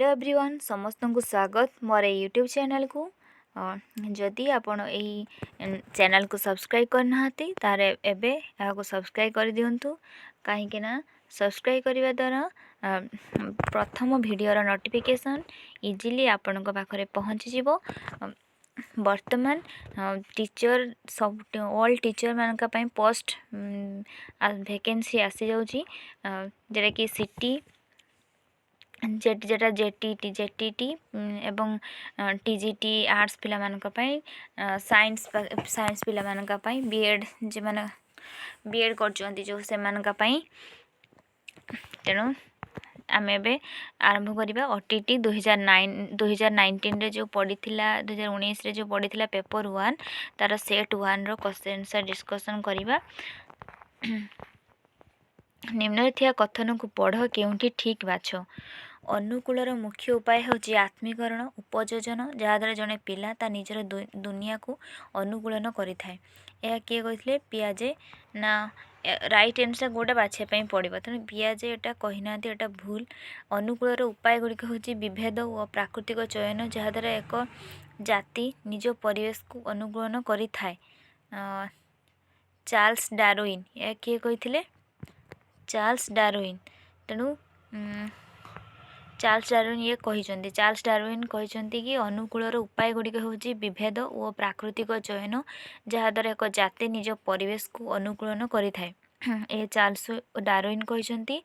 Hello everyone समस्त को स्वागत मोर यूट्यूब चैनल को। जदि आपण यही चैनल को सब्सक्राइब करना तार एबे को सब्सक्राइब कर दिंतु कहीं सब्सक्राइब करने द्वारा प्रथम वीडियोर नोटिफिकेशन इजीली आपण पाखे पहुँची जीवो। वर्तमान टीचर सब ऑल टीचर मानक पोस्ट वैकेंसी आसी जाउची जेटा कि सिटी जेटा जेटीटी एवं टीजीटी आर्ट्स पिला मानक साइंस पिला मानक बीएड जे माने बीएड करचंती जो से मानक तेणु आम ए आरंभ करवा ओटीटी 2019 जो पड़ी 2019 जो पड़ी पेपर 1 तार सेट 1 रो क्वेश्चन आंसर डिस्कशन करवा। निम्न कथन को पढ़ केउंठी ठीक बाछ। अनुकूलर मुख्य उपाय होची आत्मीकरण उपयोजन जहाँद्वारा जड़े पिला ता निजर दुनिया को अनुकूलन करि थाए। यह किए कहते पियाजे ना राइट आंसर गोटे बाछापी पड़ो तेणु पियाजे एटा कहीना एटा भूल। अनुकूलर उपाय गुड़िक हूँ विभेद और प्राकृतिक चयन जहाँद्वारा एक जाति निज परिवेश को अनुकूलन करि थाए। चार्ल्स डार्विन यह किए कहते चार्ल्स डार्विन। तेणु चार्ल्स डार्विन ये कहते चार्ल्स डार्विन कहते कि अनुकूलर उपाय गुड़िक हूँ विभेद और प्राकृतिक चयन जहाँद्वारा एक जाति निज परिवेश को अनुकूलन करि थाए। ये चार्ल्स डार्विन कहते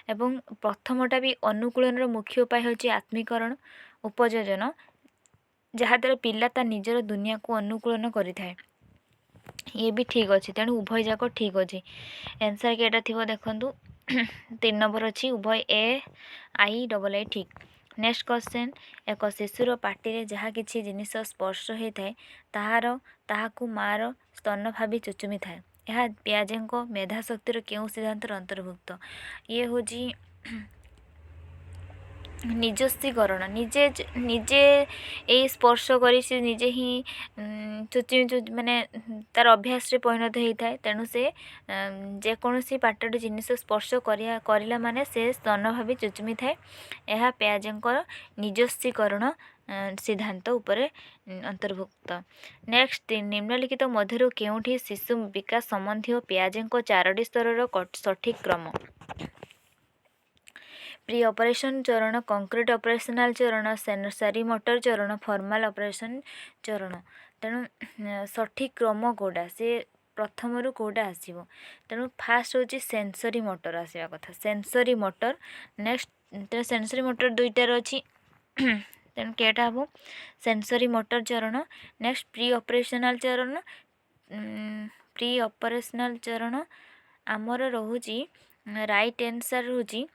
एवं प्रथमटा भी अनुकूलन मुख्य उपाय हूँ आत्मीकरण उपयोजन जहाँद्वारा पिला ता निजर दुनिया को अनुकूलन करि थाए। ये भी ठीक अच्छे तेणु उभय जाक ठीक अच्छे। आंसर केटा थी देखु 3 नंबर अच्छी उभय AI ठीक। नेक्स्ट क्वेश्चन एक शिशुर पार्टी जहाँ किसी जिनिस स्पर्श होता है ताहाकु मार स्तन भावी चुचुमी थाए। यह पियाजे मेधा शक्तिर क्यों सिद्धांत अंतर्भुक्त। ये हूँ निजस्वीकरण निजे निजे ये स्पर्श कर निजे ही चुचुमी माने तार अभ्यास परिणत होता है। तेणु से जेकोसी पार्ट जिनिस स्पर्श करला माने से स्तन भावी चुचुमी थाए। यह पियाजेंकर निजस्वीकरण सिद्धांत उपरे अंतर्भुक्त। नेक्स्ट निम्नलिखित मध्यरु केउठी शिशु विकास संबंधी पियाजेंको 4टी स्तर सठिक क्रम। प्री ऑपरेशन चरण कंक्रीट ऑपरेशनल चरण सेंसरी मोटर चरण फॉर्मल ऑपरेशन चरण। तेणु सठिक क्रम कोडा से प्रथम रु कोडा आसीबो। तेणु फास्ट होची सेंसरी मोटर आसीबा कथा sensory motor. Next sensory motor दुईटार अच्छी तेणु केटा हम सेंसरी मोटर चरण। नेक्स्ट प्री ऑपरेशनल चरण प्री ऑपरेशनल चरण आमर रोची राइट आंसर रोची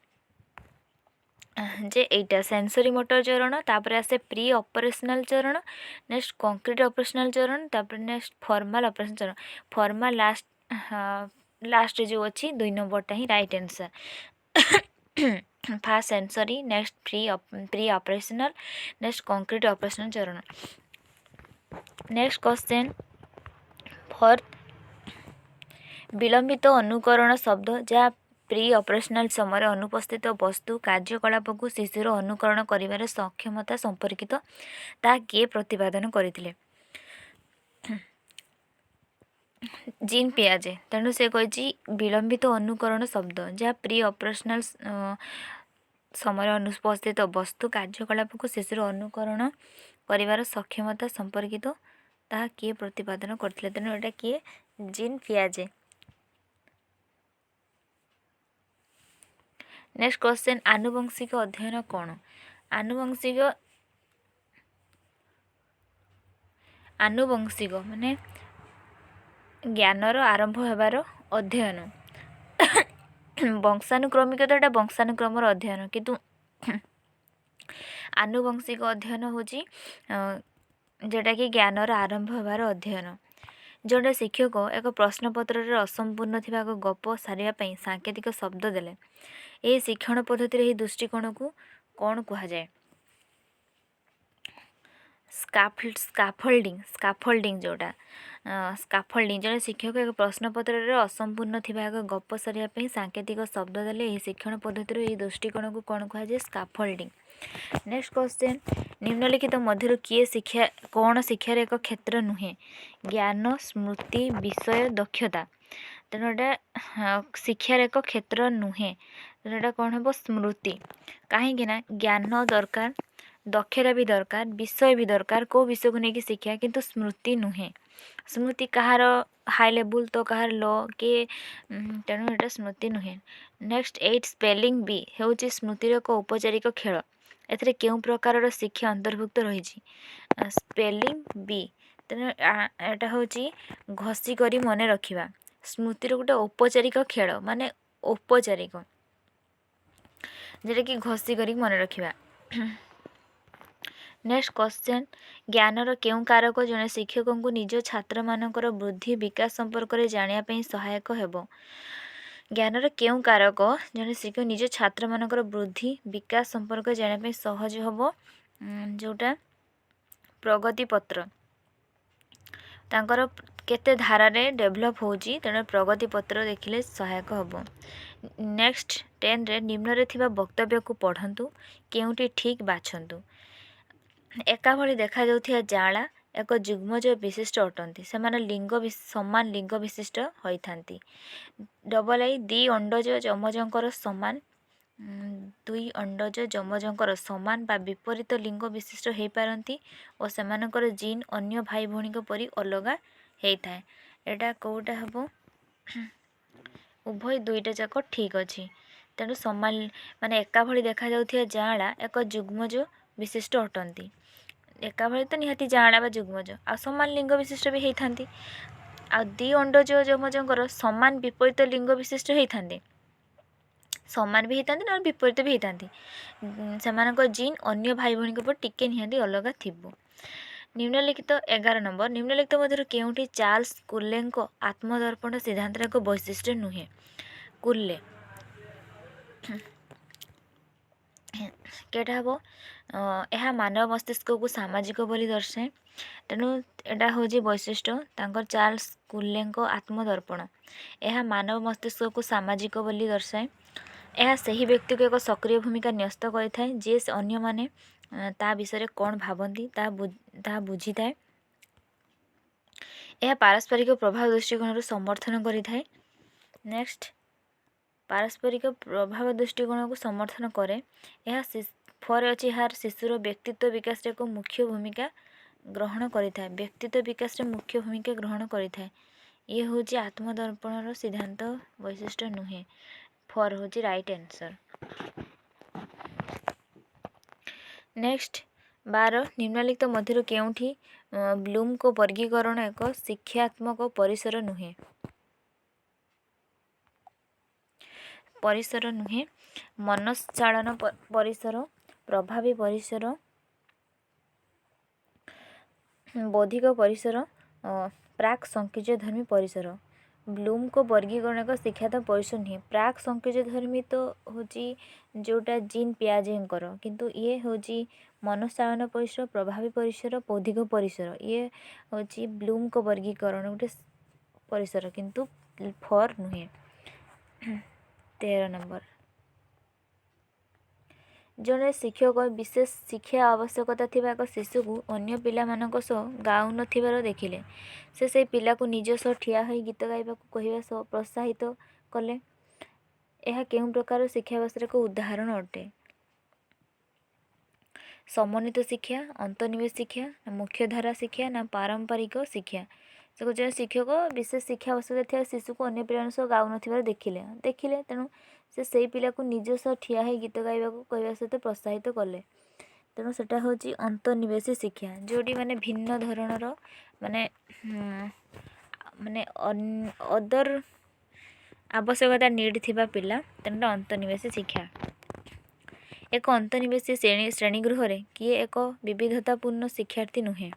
जे एटा सेंसरी मोटर चरण तापर आसे प्री ऑपरेशनल चरण नेक्स्ट कंक्रीट ऑपरेशनल चरण तापर नेक्स्ट फॉर्मल ऑपरेशन चरण। फॉर्मल लास्ट जो अच्छी 2 नंबरटा ही right answer. First sensory next pre operational next concrete operational चरण। नेक्स्ट क्वेश्चन फॉर विलंबित अनुकरण शब्द जहाँ प्री ऑपरेशनल समय अनुपस्थित वस्तु कार्यकलाप को शिशुर अनुकरण करिवार सक्षमता संपर्कित ता किए प्रतिपादन करथिले। जीन पियाजे। तेणु से कही विलंबित अनुकरण शब्द जहाँ प्री ऑपरेशनल समय अनुपस्थित वस्तु कार्यकलाप को शिशुर अनुकरण करिवार सक्षमता संपर्कित ता किए प्रतिपादन करथिले। तेणु एटा किए जीन पियाजे। नेक्स्ट क्वेश्चन आनुवंशिक अध्ययन कौन। आनुवंशिक माने ज्ञानर आरंभ होबार अध्ययन। वंशानुक्रमिक तो एटा वंशानुक्रमर अध्ययन किंतु आनुवंशिक अध्ययन होची जेटा कि ज्ञानर आरंभ होबार अध्ययन। जड़े शिक्षक एक प्रश्नपत्र असंपूर्ण थी एक गप सारे सांकेतिक शब्द देले यही शिक्षण पद्धति यही दृष्टिकोण को कौन कह जाए। स्काफोल्डिंग जोटा स्काफोल्डिंग जड़े शिक्षक एक प्रश्नपत्र असंपूर्ण थी एक गप सारे सांकेतिक शब्द देले यही शिक्षण पद्धति यही दृष्टिकोण को कौन कह जाए स्काफोल्डिंग। नेक्स्ट क्वेश्चन, निम्नलिखित मध्य किए शिक्षा कौन शिक्षार एक क्षेत्र नुहे? ज्ञान, स्मृति, विषय, दक्षता। तेणु यहाँ शिक्षार एक क्षेत्र नुहे, तेणु यहाँ कौन हम? स्मृति। कहीं ज्ञान दरकार, दक्षता भी दरकार, विषय भी दरकार, कौ विषय को लेकिन शिक्षा, किंतु स्मृति नुहे। स्मृति कहार हाई लेवल तो कहार लो कि, तेणु यहाँ स्मृति नुहे। नेक्स्ट 8 स्पेलिंग बी हूँ स्मृतिर एक औपचारिक खेल। एथिरे केउं प्रकारर शिक्षा अंतर्भुक्त रही? Spelling B. तेणु एटा हूँ घसी करी मन रखा। स्मृतिर गोटे औपचारिक खेल, माने औपचारिक जेटा कि घसी करी मन रखा। नेक्स्ट क्वेश्चन, ज्ञानर केउं कारक जड़े शिक्षक को निज छात्र मानकर बुद्धि विकास संपर्क में जानापी सहायक हेब? ज्ञानर केउं कारक जड़े शिक्षक निज छात्र मानकर बुद्धि विकास संपर्क में जानापी सहज हेब? जोटा प्रगति पत्र तांकर केते धारारे डेभलप होची, तेणु प्रगति पत्र देखिले सहायक हेब। नेक्स्ट 10 रे निम्न थिबा वक्तव्य को पढ़ंतु, केउंटी ठीक बाछंतु। एका भली देखा जाउथिया जाला एक जुग्मज विशिष्ट अटंती, सेमाने लिंग समान लिंग विशिष्ट होइथांती। डबल आई दी अंडज जमजंकर समान, दुई अंडज जमजंकर समान बा विपरीत लिंग विशिष्ट हो पारती और सेमानकर जीन अन्य भाई भौणी परी अलगा होता है। एटा कौटा हम? उभय दुईटा जाक ठीक अच्छी। तेणु समान माने एका भली देखा जाउथिया जाँला एक जुग्मज विशिष्ट अटंती। एका भली तो निहाती जाँला बा जुग्मज आ समान लिंग विशिष्ट भी होती। आ दी अंडज जमजंकर समान विपरीत लिंग विशिष्ट होती, समान भी होता ना विपरीत भी होती। सेमानकर जीन अन्य भाई भौणी पर टिके निहाती अलग थिबो। निम्नलिखित 11 नंबर, निम्नलिखित मध्य केउंठी चार्ल्स कुर्लेंको आत्मदर्पण सिद्धांत एक वैशिष्ट्य नुहे? कुर्ले केटा हम? यह मानव मस्तिष्क को सामाजिक बोली दर्शाए। तेणु एटा हूँ वैशिष्ट्य तांकर चार्ल्स कुर्लेंको आत्मदर्पण। यह मानव मस्तिष्क को सामाजिक बोली दर्शाए। यह सही व्यक्ति को एक सक्रिय भूमिका न्यस्त करिथाए, जे अन्य माने ता विषय कौन भावती ता बुझी थाए। यह पारस्परिक प्रभाव दृष्टिकोण समर्थन करिथाए। नेक्स्ट, पारस्परिक प्रभाव दृष्टिकोण को समर्थन करे। यह फर अच्छी यार शिशुर व्यक्तित्व विकास एक मुख्य भूमिका ग्रहण करिथाए। व्यक्तित्व विकास मुख्य भूमिका ग्रहण करिथाए। ये हूँ आत्मदर्पणर सिद्धांत वैशिष्ट्य नुहे। फर हूँ राइट आंसर। नेक्स्ट 12, निम्नलिखित मध्य केउंठी ब्लूम को वर्गीकरण एक शिक्षात्मक परिसर नुहे? परिसर नुहे, मनश्चालन परिसर, प्रभावी परिसर, बौद्धिक परिसर, प्राक संकीर्ण धर्मी परिसर। ब्लूम को वर्गीकरण एक शिक्षात्मक परिसर नुहे। प्राक संकीर्ण धर्मी तो हूँ जोटा जीन पियाजेंकर, किंतु ये हूँ मनश्चालन परिसर, प्रभावी परिसर, बौद्धिक परिसर। ये हूँ ब्लूम को वर्गीकरण गोटे परिसर, किंतु फर नुहे। 13 नंबर, जड़े शिक्षक विशेष शिक्षा आवश्यकता थिबा एक शिशु को अन्य पिला मानक सह गाउ नथिबार देखिले से पिला को निज सह ठिया होई गीत गाइबा को कहवा सह प्रोत्साहित कले। यह केउं प्रकार शिक्षा व्यवस्था एक उदाहरण अटे? समन्वित शिक्षा, अंतर्निवेश शिक्षा, मुख्यधारा शिक्षा ना पारंपरिक शिक्षा? से जन शिक्षक विशेष शिक्षा आवश्यकता थिबा शिशु को अन्य पिला सह गाउ नथिबार देखिले तेणु से पिला को निज सह ठिया होई गीत गाइबा को कहवा सहित प्रोत्साहित कले। तेणु सेटा हूँ अंतर्निवेशी शिक्षा, जोटी माने भिन्न धरणर माने माने अदर आवश्यकता नीड थिबा पिला, तेणु अंतर्निवेशी शिक्षा। एक अंतर्निवेशी श्रेणीगृह रे किए एक विविधतापूर्ण शिक्षार्थी नुहे?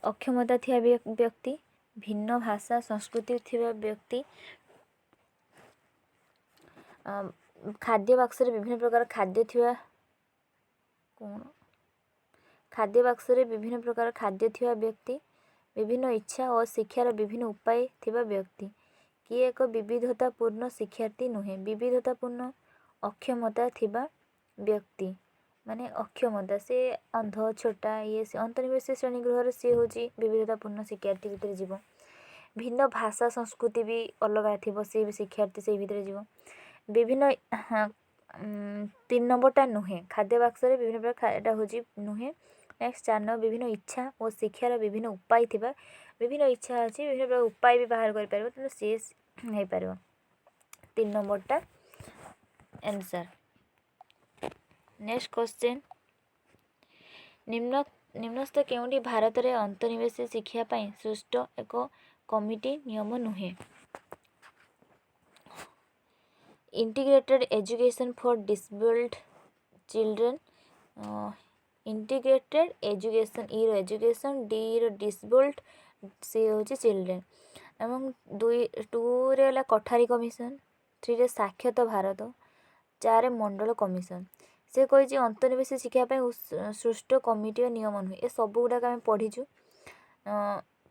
अक्षमता थिया व्यक्ति, भिन्न भाषा संस्कृति थिबा व्यक्ति, खाद्य बाक्स रे विभिन्न प्रकार खाद्य थिबा कौन खाद्य बाक्स रे विभिन्न प्रकार खाद्य थिबा व्यक्ति, विभिन्न इच्छा और शिक्षार विभिन्न उपाय थिबा व्यक्ति। किए एक विविधतापूर्ण शिक्षार्थी नुहे? विविधतापूर्ण ଅକ୍ଷମତା ଥିବା ବ୍ୟକ୍ତି ମାନେ ଅକ୍ଷମତା ସେ ଅନ୍ଧ ଛୋଟା ଇଏ ସେ ଅନ୍ତର୍ନିବେଶିତ ଶ୍ରେଣୀ ଗୃହରେ ସିଏ ହେଉଛି ବିବିଧତାପୂର୍ଣ୍ଣ ଶିକ୍ଷାର୍ଥୀ ଭିତରେ ଯିବ। ଭିନ୍ନ ଭାଷା ସଂସ୍କୃତି ବି ଅଲଗା ଥିବ ସିଏ ବି ଶିକ୍ଷାର୍ଥୀ ସେଇ ଭିତରେ ଯିବ। ବିଭିନ୍ନ 3 ନମ୍ବରଟା ନୁହେଁ ଖାଦ୍ୟ ବାକ୍ସରେ ବିଭିନ୍ନ ପ୍ରକାର ଏଇଟା ହେଉଛି ନୁହେଁ। ନେକ୍ସଟ 4 ନମ୍ବର ବିଭିନ୍ନ ଇଚ୍ଛା ଓ ଶିକ୍ଷାର ବିଭିନ୍ନ ଉପାୟ ଥିବା ବିଭିନ୍ନ ଇଚ୍ଛା ଅଛି ବିଭିନ୍ନ ପ୍ରକାର ଉପାୟ ବି ବାହାର କରିପାରିବ ତେଣୁ ସିଏ ହେଇପାରିବ 3 ନମ୍ବରଟା आंसर। नेक्स्ट क्वेश्चन निम्नस्थ केउंटी भारत रे अंतर्निवेशी शिक्षा पाई सृष्ट एक कमिटी नियम नुहे। Integrated education for disabled children integrated education E रो एजुकेशन डी रो डिसेबल्ड सी होची चिल्ड्रेन एवं 2 रे होला कठारी कमिशन 3 रे साक्षरता भारत 4 रे मंडल कमिशन से कही अंतर्निवेशी शिक्षा सृष्ट कमिटी नियम नुहे ए सब गुड़ाक आम पढ़ीचु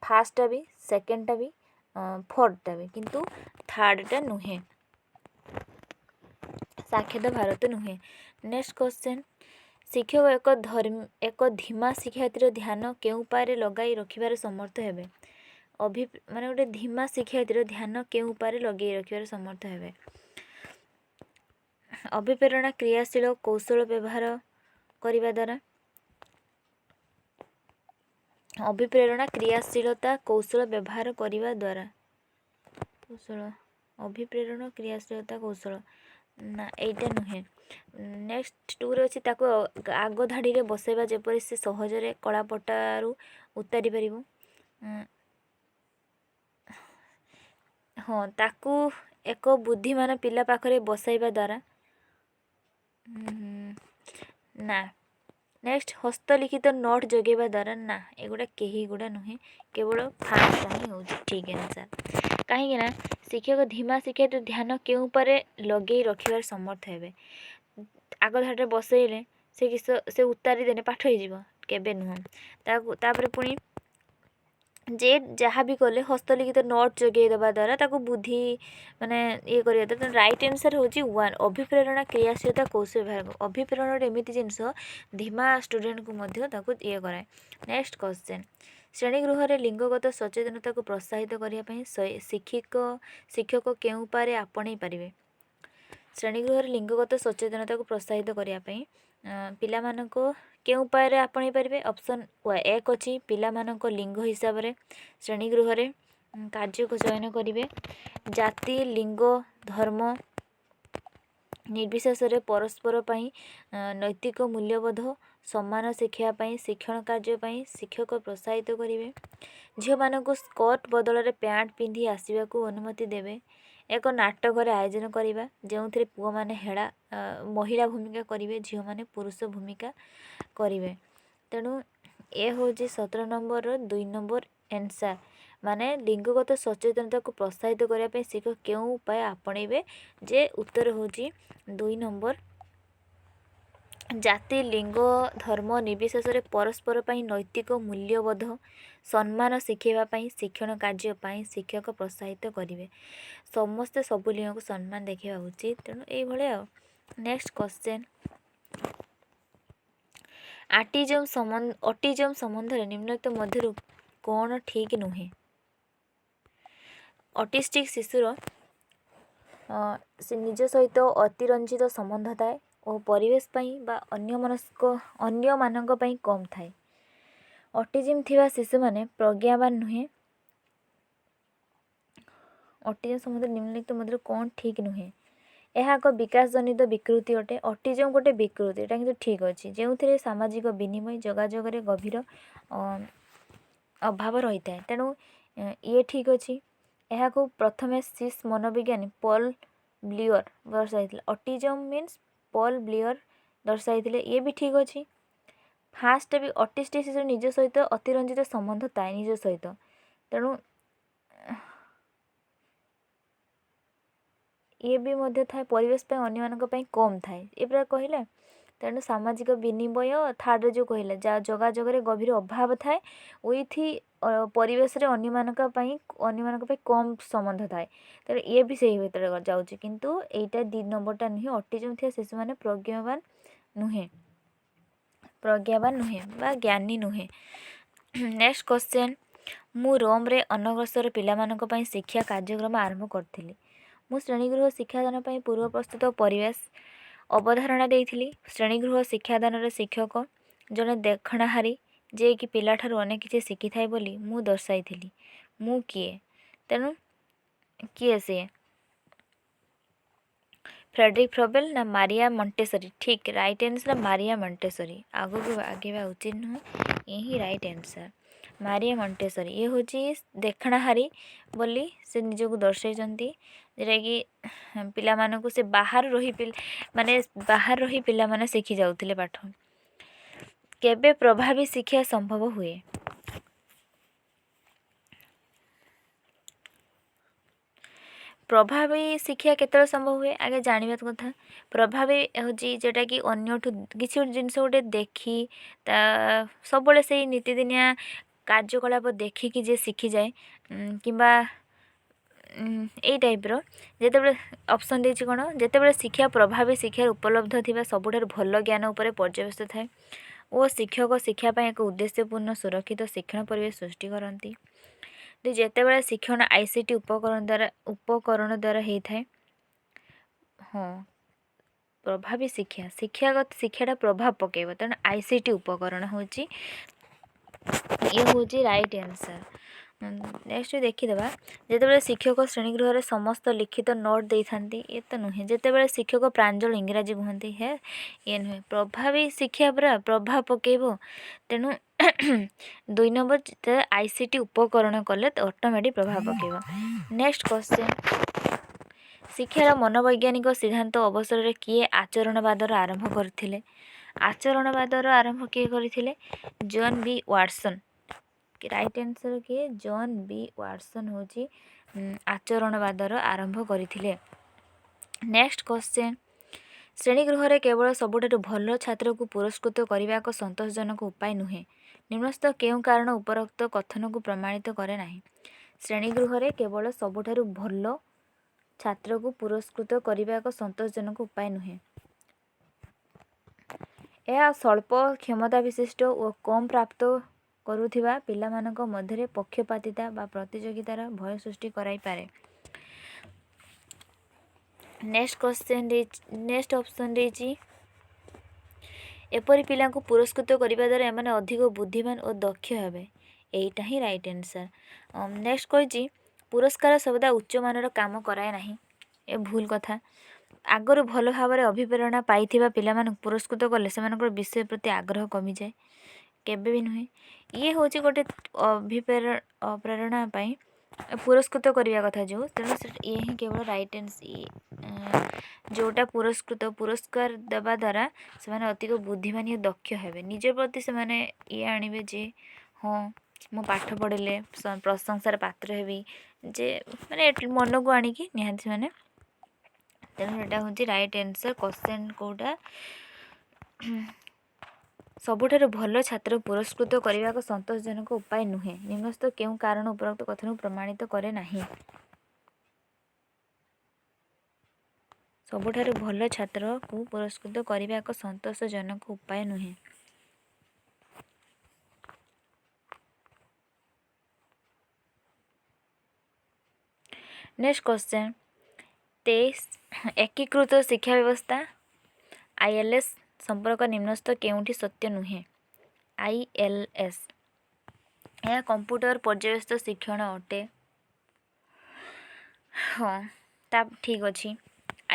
फास्टा भी सेकेंडटा भी फोर्थटा भी किंतु थर्डटा नुहे साक्षरता भारत नुहे। नेक्स्ट क्वेश्चन शिक्षक एक धीमा शिक्षार्थी ध्यान केउ उपाय लगाई रखिबार समर्थ हेबे माने गोटे धीमा शिक्षार्थी ध्यान केउ उपाय लगे रखिबार समर्थ हेबे। अभिप्रेरणा क्रियाशील कौशल व्यवहार करने द्वारा अभिप्रेरणा क्रियाशीलता कौशल व्यवहार करने द्वारा कौशल अभिप्रेरणा क्रियाशीलता कौशल ना एटा नुहे। नेक्स्ट 2 रे अछि ताको आग धाड़ी रे बसेबा जेपरि से सहजरे कलापटारू उतारी परिबो हाँ ताकू एक बुद्धिमान पिला पाखरे बसाइबा द्वारा ना। नेक्स्ट हस्तलिखित नोट जगेबा द्वारा ना एगुड़ा कहीं गुड़ा नुहे केवल फास्ट ही हो ठीक आंसर। कहीं शिक्षक धीमा शिक्षा ध्यान केउ पर लगे रखिबार समर्थ हेबे आग धाड़े बसैले से उतारी देने पाठ हो केबे नुह तापर पुणी जे जहाँ भी कले हस्तलिखित नोट जगे देवा द्वारा ताको बुद्धि माने ये करिया द्वारा राइट आंसर होची 1 अभिप्रेरणा क्रियाशीलता कौशल व्यवहार अभिप्रेरणा एमिति जिनस धीमा स्टूडेंट को मध्य ताको ये कराए। नेक्स्ट क्वेश्चन श्रेणी गृह रे लिंगगत सचेतनता को प्रोत्साहित करिया पई शिक्षक केउ उपाय आपणै पारिबे श्रेणी गृह रे लिंगगत सचेतनता को प्रोत्साहित करिया पई पिला मानको केउ उपाय आपणै पारिबे ऑप्शन 1 अछि पिला मानको लिंग हिसाब रे श्रेणी गृह रे कार्य को चयन करिवे जाति लिंग धर्म निर्विशेष रे परस्पर पई नैतिक मूल्यबोध सम्मान शिक्षा पई शिक्षण कार्य पई शिक्षक प्रोत्साहित करिवे झियो मानको स्कर्ट बदल रे पैंट पिंधि आसीबा को अनुमति देवे एक नाटक आयोजन करवा जो पुआ माने हेड़ा महिला भूमिका करेंगे झील मैंने पुरुष भूमिका करेंगे तेणु ए हूँ 17 नंबर 2 नंबर आंसर माने लिंगगत सचेतनता को प्रोत्साहित करने शिक्षक क्यों उपाय आपणेबे जे उत्तर हूँ 2 नंबर जाति लिंग धर्म निर्विशेष रे परस्पर पई नैतिक मूल्यबोध सम्मान शिखेबा शिक्षण कार्य पई शिक्षक प्रोत्साहित करेंगे समस्ते सबु लिंग को सम्मान देखा उचित तेणु ये नेक्स्ट क्वेश्चन ऑटिज्म संबंध में निम्नलिखित मध्य कौन ठीक नुहे ऑटिस्टिक शिशुर से निज सहित अतिरंजित संबंध थाए और परिवेश पई बा अन्य मानक पई कम थाए ऑटिज्म थिबा शिशु माने प्रज्ञावान नुहे ऑटिज्म संबंध निम्नलिखित मध्य कौन ठीक नुहे यह एक विकास जनित विकृति अटे ऑटिज्म गोटे विकृति एटा किंतु ठीक अच्छी जो सामाजिक विनिमय जोगाजोग गभीर अभाव रही है तेणु ये ठीक अच्छी यह प्रथमे सिस मनोविज्ञानी पॉल ब्लियर दर्शाई ऑटिज्म मीन्स पॉल ब्लियर दर्शाई ये भी ठीक अच्छी फास्ट भी ऑटिस्टिक शिशु निज सहित अतिरंजित संबंध थाए निज सहित तेणु ये भी मध्य थाए परिवेश पे अन्य मानक पई कम थाए ए पूरा कहले ତେଣୁ ସାମାଜିକ ବିନିମୟ ଥାର୍ଡ଼ରେ ଯେଉଁ କହିଲା ଯୋଗାଯୋଗରେ ଗଭୀର ଅଭାବ ଥାଏ ଉଇଥି ପରିବେଶରେ ଅନ୍ୟମାନଙ୍କ ପାଇଁ କମ୍ ସମ୍ବନ୍ଧ ଥାଏ। ତେଣୁ ଇଏ ବି ସେଇ ଭିତରେ ଯାଉଛି, କିନ୍ତୁ ଏଇଟା 2 ନମ୍ବରଟା ନୁହେଁ। ଅଟି ଯାଉଥିବା ଶିଶୁମାନେ ପ୍ରଜ୍ଞାବାନ ନୁହେଁ ବା ଜ୍ଞାନୀ ନୁହେଁ। ନେକ୍ସଟ କ୍ୱେଶ୍ଚନ୍, ମୁଁ ରୋମରେ ଅନଗ୍ରସର ପିଲାମାନଙ୍କ ପାଇଁ ଶିକ୍ଷା କାର୍ଯ୍ୟକ୍ରମ ଆରମ୍ଭ କରିଥିଲି। ମୁଁ ଶ୍ରେଣୀଗୃହ ଶିକ୍ଷାଦାନ ପାଇଁ ପୂର୍ବ ପ୍ରସ୍ତୁତ ପରିବେଶ ଅବଧାରଣା ଦେଇଥିଲି। ଶ୍ରେଣୀଗୃହ ଶିକ୍ଷାଦାନରେ ଶିକ୍ଷକ ଜଣେ ଦେଖଣାହାରୀ ଯିଏକି ପିଲାଠାରୁ ଅନେକ କିଛି ଶିଖିଥାଏ ବୋଲି ମୁଁ ଦର୍ଶାଇଥିଲି। ମୁଁ କିଏ? ତେଣୁ କିଏ ସିଏ? ଫ୍ରେଡରିକ୍ ଫ୍ରୋବେଲ ନା ମାରିଆ ମଣ୍ଟେସରୀ? ଠିକ୍, ରାଇଟ୍ ଆନ୍ସର ମାରିଆ ମଣ୍ଟେସରୀ। ଆଗକୁ ଆଗେଇବା ଉଚିତ ନୁହେଁ, ଇଏ ହିଁ ରାଇଟ୍ ଆନ୍ସର। ମାରିଆ ମଣ୍ଟେସରୀ ଇଏ ହେଉଛି ଦେଖଣାହାରୀ ବୋଲି ସେ ନିଜକୁ ଦର୍ଶାଇଛନ୍ତି, ଯେଉଁଟାକି ପିଲାମାନଙ୍କୁ ସେ ବାହାରୁ ରହି ପିଲାମାନେ ଶିଖି ଯାଉଥିଲେ ପାଠ। କେବେ ପ୍ରଭାବୀ ଶିକ୍ଷା ସମ୍ଭବ ହୁଏ? ପ୍ରଭାବୀ ଶିକ୍ଷା କେତେବେଳେ ସମ୍ଭବ ହୁଏ? ଆଗେ ଜାଣିବା କଥା। ପ୍ରଭାବୀ ହେଉଛି ଯେଉଁଟାକି ଅନ୍ୟଠୁ କିଛି ଗୋଟେ ଜିନିଷ ଗୋଟେ ଦେଖି ସବୁବେଳେ ସେଇ ନୀତିଦିନିଆ କାର୍ଯ୍ୟକଳାପ ଦେଖିକି ଯିଏ ଶିଖିଯାଏ, କିମ୍ବା ଏଇ ଟାଇପ୍ର। ଯେତେବେଳେ ଅପସନ୍ ଦେଇଛି କ'ଣ, ଯେତେବେଳେ ଶିକ୍ଷା ପ୍ରଭାବୀ ଶିକ୍ଷାର ଉପଲବ୍ଧ ଥିବା ସବୁଠାରୁ ଭଲ ଜ୍ଞାନ ଉପରେ ପର୍ଯ୍ୟବେସିତ ଥାଏ ଓ ଶିକ୍ଷକ ଶିକ୍ଷା ପାଇଁ ଏକ ଉଦ୍ଦେଶ୍ୟପୂର୍ଣ୍ଣ ସୁରକ୍ଷିତ ଶିକ୍ଷଣ ପରିବେଶ ସୃଷ୍ଟି କରନ୍ତି। ଯେତେବେଳେ ଶିକ୍ଷଣ ICT ଉପକରଣ ଦ୍ୱାରା ହେଇଥାଏ। ହଁ, ପ୍ରଭାବୀ ଶିକ୍ଷାଟା ପ୍ରଭାବ ପକାଇବ, ତେଣୁ ICT ଉପକରଣ ହେଉଛି ରାଇଟ୍ ଆନ୍ସର। ନେକ୍ସଟ ଦେଖିଦେବା, ଯେତେବେଳେ ଶିକ୍ଷକ ଶ୍ରେଣୀଗୃହରେ ସମସ୍ତ ଲିଖିତ ନୋଟ୍ ଦେଇଥାନ୍ତି। ଏ ତ ନୁହେଁ। ଯେତେବେଳେ ଶିକ୍ଷକ ପ୍ରାଞ୍ଜଳ ଇଂରାଜୀ କୁହନ୍ତି, ଇଏ ନୁହେଁ। ପ୍ରଭାବୀ ଶିକ୍ଷା ପୁରା ପ୍ରଭାବ ପକାଇବ, ତେଣୁ 2 ନମ୍ବର ଯେତେବେଳେ ICT ଉପକରଣ କଲେ ତ ଅଟୋମେଟିକ୍ ପ୍ରଭାବ ପକାଇବ। ନେକ୍ସଟ କ୍ୱେଶ୍ଚନ୍, ଶିକ୍ଷାର ମନୋବୈଜ୍ଞାନିକ ସିଦ୍ଧାନ୍ତ ଅବସରରେ କିଏ ଆଚରଣବାଦର ଆରମ୍ଭ କରିଥିଲେ? ଆଚରଣବାଦର ଆରମ୍ଭ କିଏ କରିଥିଲେ? ଜନ୍ ବି ୱାଟସନ୍। ରାଇଟ୍ ଆନ୍ସର କିଏ? ଜନ୍ ବି ୱାଟସନ୍ ହେଉଛି ଆଚରଣବାଦର ଆରମ୍ଭ କରିଥିଲେ। ନେକ୍ସଟ କ୍ୱେଶ୍ଚନ୍, ଶ୍ରେଣୀଗୃହରେ କେବଳ ସବୁଠାରୁ ଭଲ ଛାତ୍ରକୁ ପୁରସ୍କୃତ କରିବା ଏକ ସନ୍ତୋଷଜନକ ଉପାୟ ନୁହେଁ। ନିମ୍ନସ୍ଥ କେଉଁ କାରଣ ଉପରୋକ୍ତ କଥନକୁ ପ୍ରମାଣିତ କରେ ନାହିଁ? ଶ୍ରେଣୀଗୃହରେ କେବଳ ସବୁଠାରୁ ଭଲ ଛାତ୍ରକୁ ପୁରସ୍କୃତ କରିବା ଏକ ସନ୍ତୋଷଜନକ ଉପାୟ ନୁହେଁ। ଏହା ସ୍ୱଳ୍ପ କ୍ଷମତା ବିଶିଷ୍ଟ ଓ କମ୍ ପ୍ରାପ୍ତ କରୁଥିବା ପିଲାମାନଙ୍କ ମଧ୍ୟରେ ପକ୍ଷପାତିତା ବା ପ୍ରତିଯୋଗିତାର ଭୟ ସୃଷ୍ଟି କରାଇପାରେ। ନେକ୍ସଟ ଅପସନ୍ ଦେଇଛି, ଏପରି ପିଲାଙ୍କୁ ପୁରସ୍କୃତ କରିବା ଦ୍ୱାରା ଏମାନେ ଅଧିକ ବୁଦ୍ଧିମାନ ଓ ଦକ୍ଷ ହେବେ। ଏଇଟା ହିଁ ରାଇଟ୍ ଆନ୍ସର। ନେକ୍ସଟ କହିଛି, ପୁରସ୍କାର ସର୍ବଦା ଉଚ୍ଚମାନର କାମ କରାଏ ନାହିଁ। ଏ ଭୁଲ କଥା। ଆଗରୁ ଭଲ ଭାବରେ ଅଭିପ୍ରେରଣା ପାଇଥିବା ପିଲାମାନଙ୍କୁ ପୁରସ୍କୃତ କଲେ ସେମାନଙ୍କର ବିଷୟ ପ୍ରତି ଆଗ୍ରହ କମିଯାଏ। କେବେ ବି ନୁହେଁ। ଇଏ ହେଉଛି ଗୋଟେ ଅପ୍ରେରଣା ପାଇଁ ପୁରସ୍କୃତ କରିବା କଥା ଯେଉଁ, ତେଣୁ ଇଏ ହିଁ କେବଳ ରାଇଟ୍ ଯେଉଁଟା ପୁରସ୍କାର ଦେବା ଦ୍ୱାରା ସେମାନେ ଅଧିକ ବୁଦ୍ଧିମାନ ଓ ଦକ୍ଷ ହେବେ। ନିଜ ପ୍ରତି ସେମାନେ ଆଣିବେ ଯେ ହଁ ମୁଁ ପାଠ ପଢ଼ିଲେ ପ୍ରଶଂସାର ପାତ୍ର ହେବି, ଯେ ମନକୁ ଆଣିକି ନିହାତି ସେମାନେ। ତେଣୁ ଏଇଟା ହେଉଛି ରାଇଟ୍ ଆନ୍ସର। କ୍ୱେଶ୍ଚନ୍ କେଉଁଟା? ସବୁଠାରୁ ଭଲ ଛାତ୍ର ପୁରସ୍କୃତ କରିବା ଏକ ସନ୍ତୋଷଜନକ ଉପାୟ ନୁହେଁ। ନିମ୍ନସ୍ଥ କେଉଁ କାରଣ ଉପରୋକ୍ତ କଥନକୁ ପ୍ରମାଣିତ କରେ ନାହିଁ? ସବୁଠାରୁ ଭଲ ଛାତ୍ରକୁ ପୁରସ୍କୃତ କରିବା ଏକ ସନ୍ତୋଷଜନକ ଉପାୟ ନୁହେଁ। ନେକ୍ସଟ କ୍ୱେଶ୍ଚନ୍, 23 ଏକୀକୃତ ଶିକ୍ଷା ବ୍ୟବସ୍ଥା ILS ସମ୍ପର୍କ ନିମ୍ନସ୍ଥ କେଉଁଠି ସତ୍ୟ ନୁହେଁ? ILS ଏହା କମ୍ପ୍ୟୁଟର ପର୍ଯ୍ୟବେସିତ ଶିକ୍ଷଣ ଅଟେ। ହଁ, ତା ଠିକ୍ ଅଛି।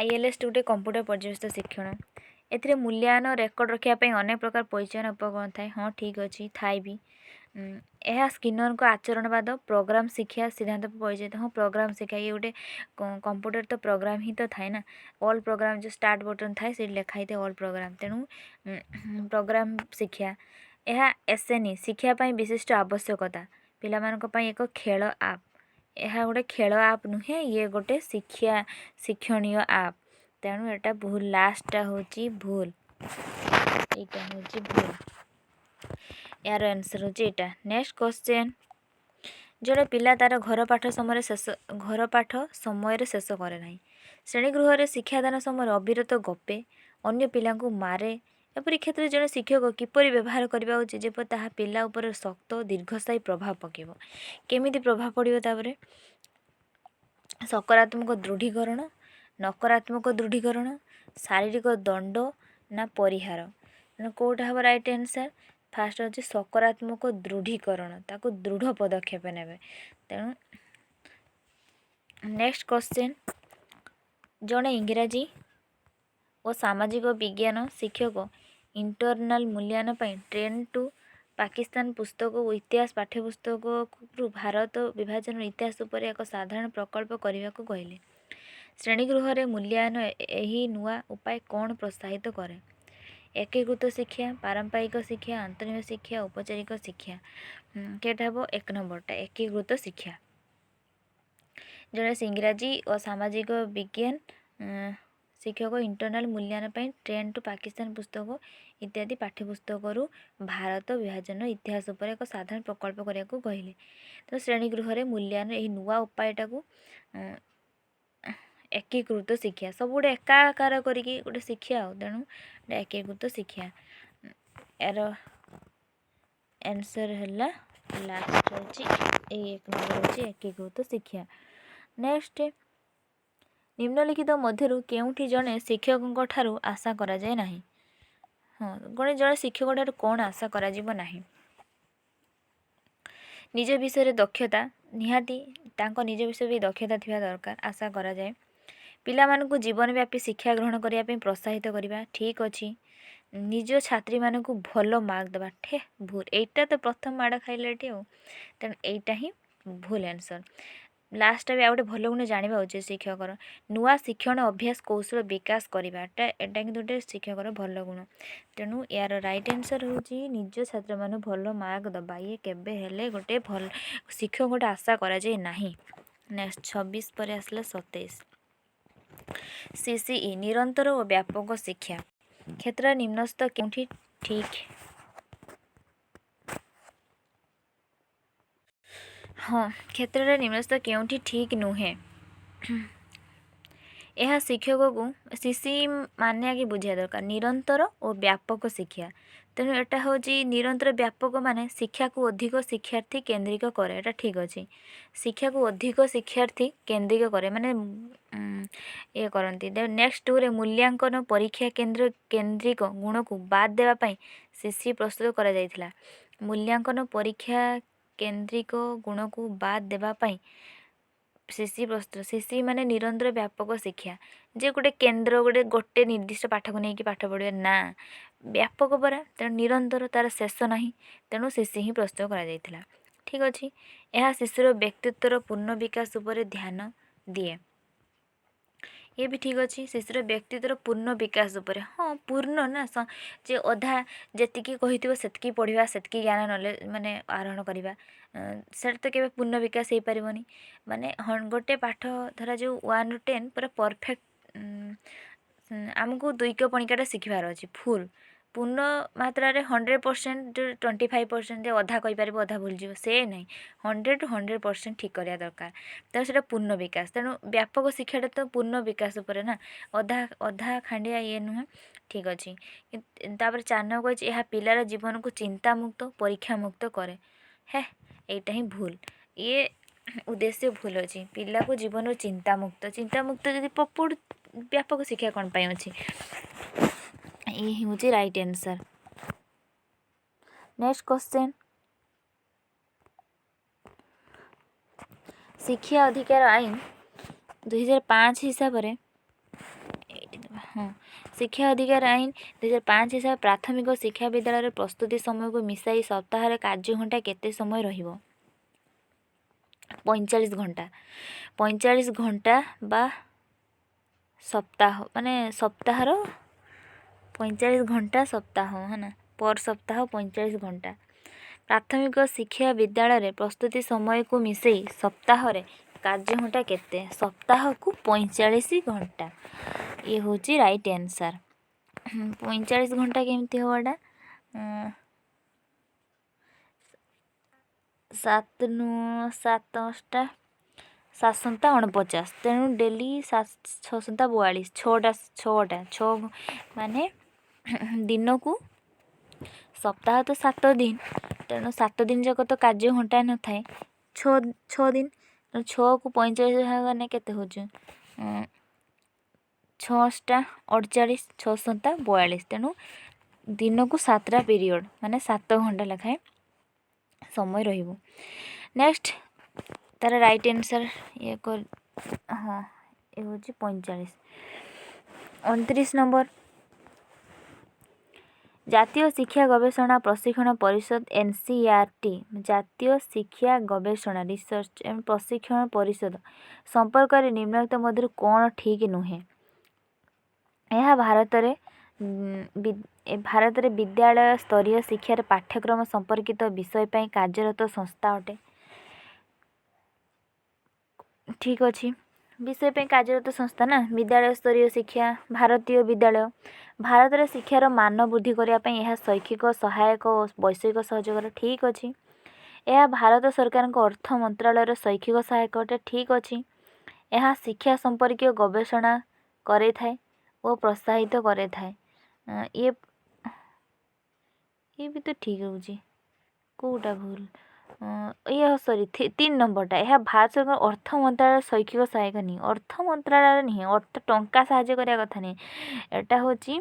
ILS ଗୋଟେ କମ୍ପ୍ୟୁଟର ପର୍ଯ୍ୟବେସିତ ଶିକ୍ଷଣ। ଏଥିରେ ମୂଲ୍ୟାୟନ ରେକର୍ଡ଼ ରଖିବା ପାଇଁ ଅନେକ ପ୍ରକାର ପରିଚାଳନା ଉପକରଣ ଥାଏ। ହଁ ଠିକ୍ ଅଛି, ଥାଏ ବି। ଏହା ସ୍କିନରଙ୍କ ଆଚରଣବାଦ ପ୍ରୋଗ୍ରାମ ଶିକ୍ଷା ସିଦ୍ଧାନ୍ତ ପରିଚିତ। ହଁ, ପ୍ରୋଗ୍ରାମ ଶିକ୍ଷା ଇଏ ଗୋଟେ କମ୍ପ୍ୟୁଟର ତ ପ୍ରୋଗ୍ରାମ ହିଁ ତ ଥାଏ ନା। ଅଲ୍ ପ୍ରୋଗ୍ରାମ ଯେଉଁ ଷ୍ଟାର୍ଟ ବଟନ୍ ଥାଏ ସେଇଠି ଲେଖା ହେଇଥାଏ ଅଲ୍ ପ୍ରୋଗ୍ରାମ, ତେଣୁ ପ୍ରୋଗ୍ରାମ ଶିକ୍ଷା। ଏହା SNE ଶିକ୍ଷା ପାଇଁ ବିଶିଷ୍ଟ ଆବଶ୍ୟକତା ପିଲାମାନଙ୍କ ପାଇଁ ଏକ ଖେଳ ଆପ୍। ଏହା ଗୋଟେ ଖେଳ ଆପ୍ ନୁହେଁ, ଇଏ ଗୋଟେ ଶିକ୍ଷଣୀୟ ଆପ୍। ତେଣୁ ଏଟା ଭୁଲ, ଲାଷ୍ଟଟା ହେଉଛି ଭୁଲ। এইটা হচ্ছে ভুল। यार आंसर হচ্ছে এটা। नेक्स्ट क्वेश्चन ଜଣେ ପିଲା ତାର ଘର ପାଠ ସମୟରେ ଶେଷ କରେ ନାହିଁ। ଶ୍ରେଣୀଗୃହରେ ଶିକ୍ଷାଦାନ ସମୟରେ ଅବିରତ ଗପେ, ଅନ୍ୟ ପିଲାଙ୍କୁ ମାରେ। ଏପରି କ୍ଷେତ୍ରରେ ଜଣେ ଶିକ୍ଷକ କିପରି ବ୍ୟବହାର କରିବା ଉଚିତ ଯେପରି ତାହା ପିଲା ଉପରେ ଶକ୍ତ ଓ ଦୀର୍ଘସ୍ଥାୟୀ ପ୍ରଭାବ ପକାଇବ? କେମିତି ପ୍ରଭାବ ପଡ଼ିବ ତାପରେ? ସକାରାତ୍ମକ ଦୃଢ଼ୀକରଣ, ନକାରାତ୍ମକ ଦୃଢ଼ୀକରଣ, ଶାରୀରିକ ଦଣ୍ଡ ନା ପରିହାର? ତେଣୁ କେଉଁଟା ହେବ ରାଇଟ୍ ଆନ୍ସର୍? ଫାଷ୍ଟ ହେଉଛି ସକାରାତ୍ମକ ଦୃଢ଼ୀକରଣ, ତାକୁ ଦୃଢ଼ ପଦକ୍ଷେପ ନେବେ। ତେଣୁ ନେକ୍ସଟ କ୍ୱେଶ୍ଚିନ୍ ଜଣେ ଇଂରାଜୀ ଓ ସାମାଜିକ ବିଜ୍ଞାନ ଶିକ୍ଷକ ଇଣ୍ଟରନାଲ ମୂଲ୍ୟାୟନ ପାଇଁ ଟ୍ରେନ୍ ଟୁ ପାକିସ୍ତାନ ପୁସ୍ତକ ଓ ଇତିହାସ ପାଠ୍ୟପୁସ୍ତକରୁ ଭାରତ ବିଭାଜନର ଇତିହାସ ଉପରେ ଏକ ସାଧାରଣ ପ୍ରକଳ୍ପ କରିବାକୁ କହିଲେ। ଶ୍ରେଣୀଗୃହରେ ମୂଲ୍ୟାୟନ ଏହି ନୂଆ ଉପାୟ କ'ଣ ପ୍ରୋତ୍ସାହିତ କରେ? ଏକୀକୃତ ଶିକ୍ଷା, ପାରମ୍ପରିକ ଶିକ୍ଷା, ଅନ୍ତରୀଣ ଶିକ୍ଷା, ଔପଚାରିକ ଶିକ୍ଷା? କେଉଁଟା ହେବ? ଏକ ନମ୍ବରଟା ଏକୀକୃତ ଶିକ୍ଷା। ଜଣେ ଇଂରାଜୀ ଓ ସାମାଜିକ ବିଜ୍ଞାନ ଶିକ୍ଷକ ଇଣ୍ଟରନାଲ ମୂଲ୍ୟାୟନ ପାଇଁ ଟ୍ରେନ୍ ଟୁ ପାକିସ୍ତାନ ପୁସ୍ତକ ଇତ୍ୟାଦି ପାଠ୍ୟପୁସ୍ତକରୁ ଭାରତ ବିଭାଜନର ଇତିହାସ ଉପରେ ଏକ ସାଧାରଣ ପ୍ରକଳ୍ପ କରିବାକୁ କହିଲେ। ତ ଶ୍ରେଣୀଗୃହରେ ମୂଲ୍ୟାୟନ ଏହି ନୂଆ ଉପାୟଟାକୁ ଏକୀକୃତ ଶିକ୍ଷା, ସବୁ ଗୋଟେ ଏକାକାର କରିକି ଗୋଟେ ଶିକ୍ଷା ଆଉ, ତେଣୁ ଏକୀକୃତ ଶିକ୍ଷା। ଏହାର ଆନ୍ସର ହେଲା ଲାଷ୍ଟ ହେଉଛି ଏଇ ଏକ ନମ୍ବର ହେଉଛି ଏକୀକୃତ ଶିକ୍ଷା। ନେକ୍ସଟ ନିମ୍ନଲିଖିତ ମଧ୍ୟରୁ କେଉଁଠି ଜଣେ ଶିକ୍ଷକଙ୍କ ଠାରୁ ଆଶା କରାଯାଏ ନାହିଁ? ଜଣେ ଶିକ୍ଷକ ଠାରୁ କ'ଣ ଆଶା କରାଯିବ ନାହିଁ? ନିଜ ବିଷୟରେ ଦକ୍ଷତା, ନିହାତି ତାଙ୍କ ନିଜ ବିଷୟରେ ବି ଦକ୍ଷତା ଥିବା ଦରକାର, ଆଶା କରାଯାଏ। ପିଲାମାନଙ୍କୁ ଜୀବନବ୍ୟାପୀ ଶିକ୍ଷା ଗ୍ରହଣ କରିବା ପାଇଁ ପ୍ରୋତ୍ସାହିତ କରିବା, ଠିକ୍ ଅଛି। ନିଜ ଛାତ୍ରୀମାନଙ୍କୁ ଭଲ ମାର୍କ ଦେବା, ଭୁଲ। ଏଇଟା ତ ପ୍ରଥମ ମାଡ଼ ଖାଇଲେ ଏଠି ଆଉ, ତେଣୁ ଏଇଟା ହିଁ ଭୁଲ ଆନ୍ସର୍। ଲାଷ୍ଟ ବି ଆଉ ଗୋଟେ ଭଲ ଗୁଣ ଜାଣିବା ଉଚିତ ଶିକ୍ଷକର, ନୂଆ ଶିକ୍ଷଣ ଅଭ୍ୟାସ କୌଶଳ ବିକାଶ କରିବା, ଏଇଟା କିନ୍ତୁ ଗୋଟେ ଶିକ୍ଷକର ଭଲ ଗୁଣ। ତେଣୁ ଏହାର ରାଇଟ୍ ଆନ୍ସର୍ ହେଉଛି ନିଜ ଛାତ୍ରମାନଙ୍କୁ ଭଲ ମାର୍କ ଦେବା। ଇଏ କେବେ ହେଲେ ଗୋଟେ ଭଲ ଶିକ୍ଷକ ଗୋଟେ ଆଶା କରାଯାଏ ନାହିଁ। ନେକ୍ସଟ 26 ପରେ ଆସିଲା 27। CCE ନିରନ୍ତର ଓ ବ୍ୟାପକ ଶିକ୍ଷା କ୍ଷେତ୍ରରେ ନିମ୍ନସ୍ଥ କେଉଁଠି ଠିକ୍? କ୍ଷେତ୍ରରେ ନିମ୍ନସ୍ଥ କେଉଁଠି ଠିକ୍ ନୁହେଁ? ଏହା ଶିକ୍ଷକକୁ CCE ମାନେ ଆଗେ ବୁଝିବା ଦରକାର, ନିରନ୍ତର ଓ ବ୍ୟାପକ ଶିକ୍ଷା। ତେଣୁ ଏଟା ହେଉଛି ନିରନ୍ତର ବ୍ୟାପକ ମାନେ ଶିକ୍ଷାକୁ ଅଧିକ ଶିକ୍ଷାର୍ଥୀ କେନ୍ଦ୍ରିକ କରେ, ଏଟା ଠିକ୍ ଅଛି। ଶିକ୍ଷାକୁ ଅଧିକ ଶିକ୍ଷାର୍ଥୀ କେନ୍ଦ୍ରିକ କରେ ମାନେ ଇଏ କରନ୍ତି। ନେକ୍ସଟ 2ରେ ମୂଲ୍ୟାଙ୍କନ ପରୀକ୍ଷା କେନ୍ଦ୍ରିକ ଗୁଣକୁ ବାଦ ଦେବା ପାଇଁ CCE ପ୍ରସ୍ତୁତ କରାଯାଇଥିଲା। ମୂଲ୍ୟାଙ୍କନ ପରୀକ୍ଷା କେନ୍ଦ୍ରିକ ଗୁଣକୁ ବାଦ ଦେବା ପାଇଁ CCE ପ୍ରସ୍ତୁତ। CCE ମାନେ ନିରନ୍ତର ବ୍ୟାପକ ଶିକ୍ଷା, ଯେ ଗୋଟେ କେନ୍ଦ୍ର ଗୋଟେ ନିର୍ଦ୍ଦିଷ୍ଟ ପାଠକୁ ନେଇକି ପାଠ ପଢ଼ିବା ନା, ବ୍ୟାପକ ପରା, ତେଣୁ ନିରନ୍ତର, ତାର ଶେଷ ନାହିଁ, ତେଣୁ CCE ହିଁ ପ୍ରସ୍ତୁତ କରାଯାଇଥିଲା। ଠିକ୍ ଅଛି। ଏହା ଶିଶୁର ବ୍ୟକ୍ତିତ୍ୱର ପୂର୍ଣ୍ଣ ବିକାଶ ଉପରେ ଧ୍ୟାନ ଦିଏ। ଇଏ ବି ଠିକ୍ ଅଛି, ଶିଶୁର ବ୍ୟକ୍ତିତ୍ୱର ପୂର୍ଣ୍ଣ ବିକାଶ ଉପରେ। ପୂର୍ଣ୍ଣ ନା, ଯେ ଅଧା ଯେତିକି କହିଥିବ ସେତିକି ପଢ଼ିବା, ସେତିକି ଜ୍ଞାନ ନଲେଜ ମାନେ ଆହରଣ କରିବା, ସେଇଟା ତ କେବେ ପୂର୍ଣ୍ଣ ବିକାଶ ହେଇପାରିବନି। ମାନେ ଗୋଟେ ପାଠ ଧରାଯାଉ 1ରୁ 10 ପୁରା ପରଫେକ୍ଟ, ଆମକୁ 2 ପଣିକାଟା ଶିଖିବାର ଅଛି ଫୁଲ୍ ପୂର୍ଣ୍ଣ ମାତ୍ରାରେ 100%, 25% ଅଧା କହିପାରିବ ଅଧା ଭୁଲିଯିବ, ସେ ନାହିଁ। 100ରୁ 100% ଠିକ୍ କରିବା ଦରକାର, ତେଣୁ ସେଇଟା ପୂର୍ଣ୍ଣ ବିକାଶ। ତେଣୁ ବ୍ୟାପକ ଶିକ୍ଷାଟା ତ ପୂର୍ଣ୍ଣ ବିକାଶ ଉପରେ ନା, ଅଧା ଖାଣ୍ଡିଆ ଇଏ ନୁହେଁ। ଠିକ୍ ଅଛି। ତାପରେ 4 ନମ୍ବର କହିଛି ଏହା ପିଲାର ଜୀବନକୁ ଚିନ୍ତାମୁକ୍ତ ପରୀକ୍ଷାମୁକ୍ତ କରେ। ଏଇଟା ହିଁ ଭୁଲ, ଇଏ ଉଦ୍ଦେଶ୍ୟ ଭୁଲ ଅଛି। ପିଲାକୁ ଜୀବନରୁ ଚିନ୍ତାମୁକ୍ତ ଯଦି ବ୍ୟାପକ ଶିକ୍ଷା କ'ଣ ପାଇଁ ଅଛି? ଇଏ ହେଉଛି ରାଇଟ୍ ଆନ୍ସର୍। ନେକ୍ସଟ କ୍ୱେଶ୍ଚନ୍ ଶିକ୍ଷା ଅଧିକାର ଆଇନ 2005 ହିସାବରେ ଶିକ୍ଷା ଅଧିକାର ଆଇନ 2005 ହିସାବରେ ପ୍ରାଥମିକ ଶିକ୍ଷା ବିଦ୍ୟାଳୟରେ ପ୍ରସ୍ତୁତି ସମୟକୁ ମିଶାଇ ସପ୍ତାହରେ କାର୍ଯ୍ୟ ଘଣ୍ଟା କେତେ ସମୟ ରହିବ? 45 ଘଣ୍ଟା। 45 ଘଣ୍ଟା ବା ସପ୍ତାହ, ମାନେ ସପ୍ତାହର 45 ଘଣ୍ଟା ସପ୍ତାହ, ନା ପର ସପ୍ତାହ 45 ଘଣ୍ଟା। ପ୍ରାଥମିକ ଶିକ୍ଷା ବିଦ୍ୟାଳୟରେ ପ୍ରସ୍ତୁତି ସମୟକୁ ମିଶାଇ ସପ୍ତାହରେ କାର୍ଯ୍ୟ ଘଣ୍ଟା କେତେ? ସପ୍ତାହକୁ 45 ଘଣ୍ଟା। ଇଏ ହେଉଛି ରାଇଟ୍ ଆନ୍ସର୍। 45 ଘଣ୍ଟା କେମିତି ହେବ ଏଇଟା? 7 7 8 7×49 ତେଣୁ ଡେଲି 6×42 6 ମାନେ ଦିନକୁ ସପ୍ତାହ ତ 7 ଦିନ, ତେଣୁ 7 ଦିନ ଯାକ ତ କାର୍ଯ୍ୟ ଘଣ୍ଟା ନଥାଏ, 6 ଦିନ, 6କୁ 45 ଭାଗ ଗଲେ କେତେ ହେଉଛି? 6×48 6×42 ତେଣୁ ଦିନକୁ 7ଟା ପିରିୟଡ଼ ମାନେ 7 ଘଣ୍ଟା ଲେଖାଏଁ ସମୟ ରହିବ। ନେକ୍ସଟ ତାର ରାଇଟ୍ ଆନ୍ସର୍ ହଁ ଏ ହେଉଛି 45। 29 ନମ୍ବର, ଜାତୀୟ ଶିକ୍ଷା ଗବେଷଣା ପ୍ରଶିକ୍ଷଣ ପରିଷଦ NCERT ଜାତୀୟ ଶିକ୍ଷା ଗବେଷଣା ରିସର୍ଚ୍ଚ ଏବଂ ପ୍ରଶିକ୍ଷଣ ପରିଷଦ ସମ୍ପର୍କରେ ନିମ୍ନଲିଖିତ ମଧ୍ୟରୁ କ'ଣ ଠିକ୍ ନୁହେଁ? ଏହା ଭାରତରେ ବିଦ୍ୟାଳୟ ସ୍ତରୀୟ ଶିକ୍ଷାର ପାଠ୍ୟକ୍ରମ ସମ୍ପର୍କିତ ବିଷୟ ପାଇଁ କାର୍ଯ୍ୟରତ ସଂସ୍ଥା ଅଟେ। ଠିକ୍ ଅଛି, ବିଷୟ ପାଇଁ କାର୍ଯ୍ୟରତ ସଂସ୍ଥା ନା, ବିଦ୍ୟାଳୟ ସ୍ତରୀୟ ଶିକ୍ଷା, ଭାରତୀୟ ବିଦ୍ୟାଳୟ। ଭାରତରେ ଶିକ୍ଷାର ମାନ ବୃଦ୍ଧି କରିବା ପାଇଁ ଏହା ଶୈକ୍ଷିକ ସହାୟକ ଓ ବୈଷୟିକ ସହଯୋଗର। ଠିକ୍ ଅଛି। ଏହା ଭାରତ ସରକାରଙ୍କ ଅର୍ଥ ମନ୍ତ୍ରାଳୟର ଶୈକ୍ଷିକ ସହାୟକ ଅଟେ। ଠିକ୍ ଅଛି। ଏହା ଶିକ୍ଷା ସମ୍ପର୍କୀୟ ଗବେଷଣା କରେଇଥାଏ ଓ ପ୍ରୋତ୍ସାହିତ କରେଇଥାଏ। ଇଏ ବି ତ ଠିକ୍ ହେଉଛି, କେଉଁଟା ଭୁଲ? 3 ନମ୍ବରଟା, ଏହା ଭାରତ ସରକାର ଅର୍ଥ ମନ୍ତ୍ରାଳୟର ଶୈକ୍ଷିକ ସହାୟକ ନୁହେଁ। ଅର୍ଥ ମନ୍ତ୍ରାଳୟ ନୁହେଁ, ଟଙ୍କା ସାହାଯ୍ୟ କରିବା କଥା ନୁହେଁ। ଏଟା ହେଉଛି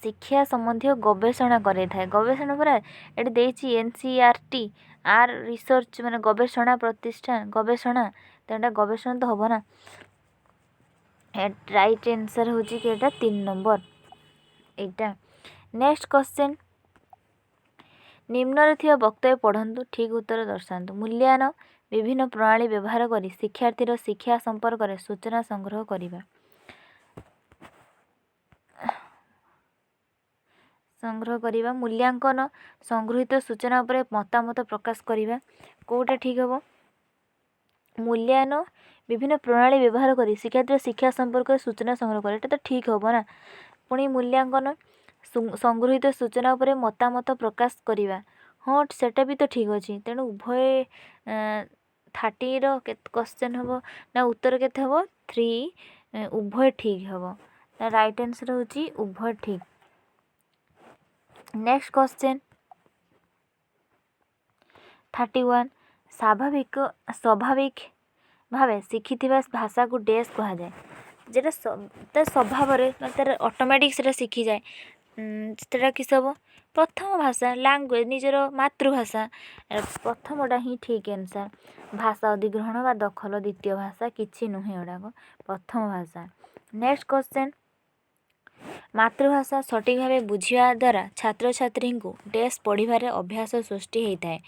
ଶିକ୍ଷା ସମ୍ବନ୍ଧୀୟ ଗବେଷଣା କରେଇଥାଏ। ଗବେଷଣା ପରା ଏଠି ଦେଇଛି NCERT ରିସର୍ଚ୍ଚ ମାନେ ଗବେଷଣା ପ୍ରତିଷ୍ଠାନ, ଗବେଷଣା, ତେଣୁ ଏଟା ଗବେଷଣା ତ ହେବ ନା। ରାଇଟ୍ ଆନ୍ସର୍ ହେଉଛି କି ଏଇଟା 3 ନମ୍ବର ଏଇଟା। ନେକ୍ସଟ କ୍ୱେଶ୍ଚନ୍, ନିମ୍ନରେ ଥିବା ବକ୍ତବ୍ୟ ପଢ଼ନ୍ତୁ, ଠିକ୍ ଉତ୍ତର ଦର୍ଶାନ୍ତୁ। ମୂଲ୍ୟାୟନ ବିଭିନ୍ନ ପ୍ରଣାଳୀ ବ୍ୟବହାର କରି ଶିକ୍ଷାର୍ଥୀର ଶିକ୍ଷା ସମ୍ପର୍କରେ ସୂଚନା ସଂଗ୍ରହ କରିବା। ମୂଲ୍ୟାଙ୍କନ ସଂଗୃହୀତ ସୂଚନା ଉପରେ ମତାମତ ପ୍ରକାଶ କରିବା। କେଉଁଟା ଠିକ୍ ହେବ? ମୂଲ୍ୟାୟନ ବିଭିନ୍ନ ପ୍ରଣାଳୀ ବ୍ୟବହାର କରି ଶିକ୍ଷାର୍ଥୀର ଶିକ୍ଷା ସମ୍ପର୍କରେ ସୂଚନା ସଂଗ୍ରହ କରିବା, ଏଇଟା ତ ଠିକ୍ ହେବ ନା। ପୁଣି ମୂଲ୍ୟାଙ୍କନ ସଂଗୃହୀତ ସୂଚନା ଉପରେ ମତାମତ ପ୍ରକାଶ କରିବା, ହଁ ସେଟା ବି ତ ଠିକ୍ ଅଛି। ତେଣୁ ଉଭୟ 30ର କେତେ କ୍ୱେଶ୍ଚନ୍ ହେବ ନା, ଉତ୍ତର କେତେ ହେବ? 3, ଉଭୟ ଠିକ୍ ହେବ। ରାଇଟ୍ ଆନ୍ସର୍ ହେଉଛି ଉଭୟ ଠିକ୍। ନେକ୍ସଟ କ୍ୱେଶ୍ଚନ୍ 31, ସ୍ୱାଭାବିକ ଭାବେ ଶିଖିଥିବା ଭାଷାକୁ ଡେସ୍ କୁହାଯାଏ। যেটা ତା ସ୍ୱଭାବରେ ତାର ଅଟୋମେଟିକ୍ ସେଟା ଶିଖିଯାଏ, ସେଟା କିସ ହେବ? ପ୍ରଥମ ଭାଷା, ଲାଙ୍ଗୁଏଜ୍, ନିଜର ମାତୃଭାଷା। ପ୍ରଥମଟା ହିଁ ଠିକ୍ ଆନ୍ସର୍। ଭାଷା ଅଧିଗ୍ରହଣ ବା ଦଖଲ ଦ୍ୱିତୀୟ ଭାଷା କିଛି ନୁହେଁ, ଏଗୁଡ଼ାକ ପ୍ରଥମ ଭାଷା। ନେକ୍ସଟ କ୍ୱେଶ୍ଚନ୍, ମାତୃଭାଷା ସଠିକ୍ ଭାବେ ବୁଝିବା ଦ୍ୱାରା ଛାତ୍ରଛାତ୍ରୀଙ୍କୁ ଡେସ୍ ପଢ଼ିବାରେ ଅଭ୍ୟାସ ସୃଷ୍ଟି ହୋଇଥାଏ।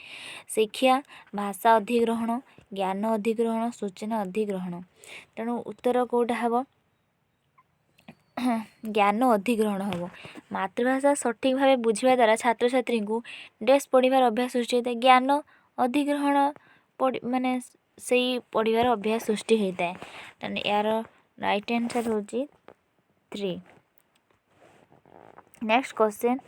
ଶିକ୍ଷା, ଭାଷା ଅଧିଗ୍ରହଣ, ଜ୍ଞାନ ଅଧିଗ୍ରହଣ, ସୂଚନା ଅଧିଗ୍ରହଣ। ତେଣୁ ଉତ୍ତର କେଉଁଟା ହେବ? ଜ୍ଞାନ ଅଧିଗ୍ରହଣ ହେବ। ମାତୃଭାଷା ସଠିକ୍ ଭାବେ ବୁଝିବା ଦ୍ୱାରା ଛାତ୍ରଛାତ୍ରୀଙ୍କୁ ଡେସ୍ ପଢ଼ିବାର ଅଭ୍ୟାସ ସୃଷ୍ଟି ହୋଇଥାଏ। ଜ୍ଞାନ ଅଧିଗ୍ରହଣ ମାନେ ସେଇ ପଢ଼ିବାର ଅଭ୍ୟାସ ସୃଷ୍ଟି ହୋଇଥାଏ। ତେଣୁ ଏହାର ରାଇଟ୍ ଆନ୍ସର୍ ହେଉଛି 3। ନେକ୍ସଟ କ୍ୱେଶ୍ଚନ୍,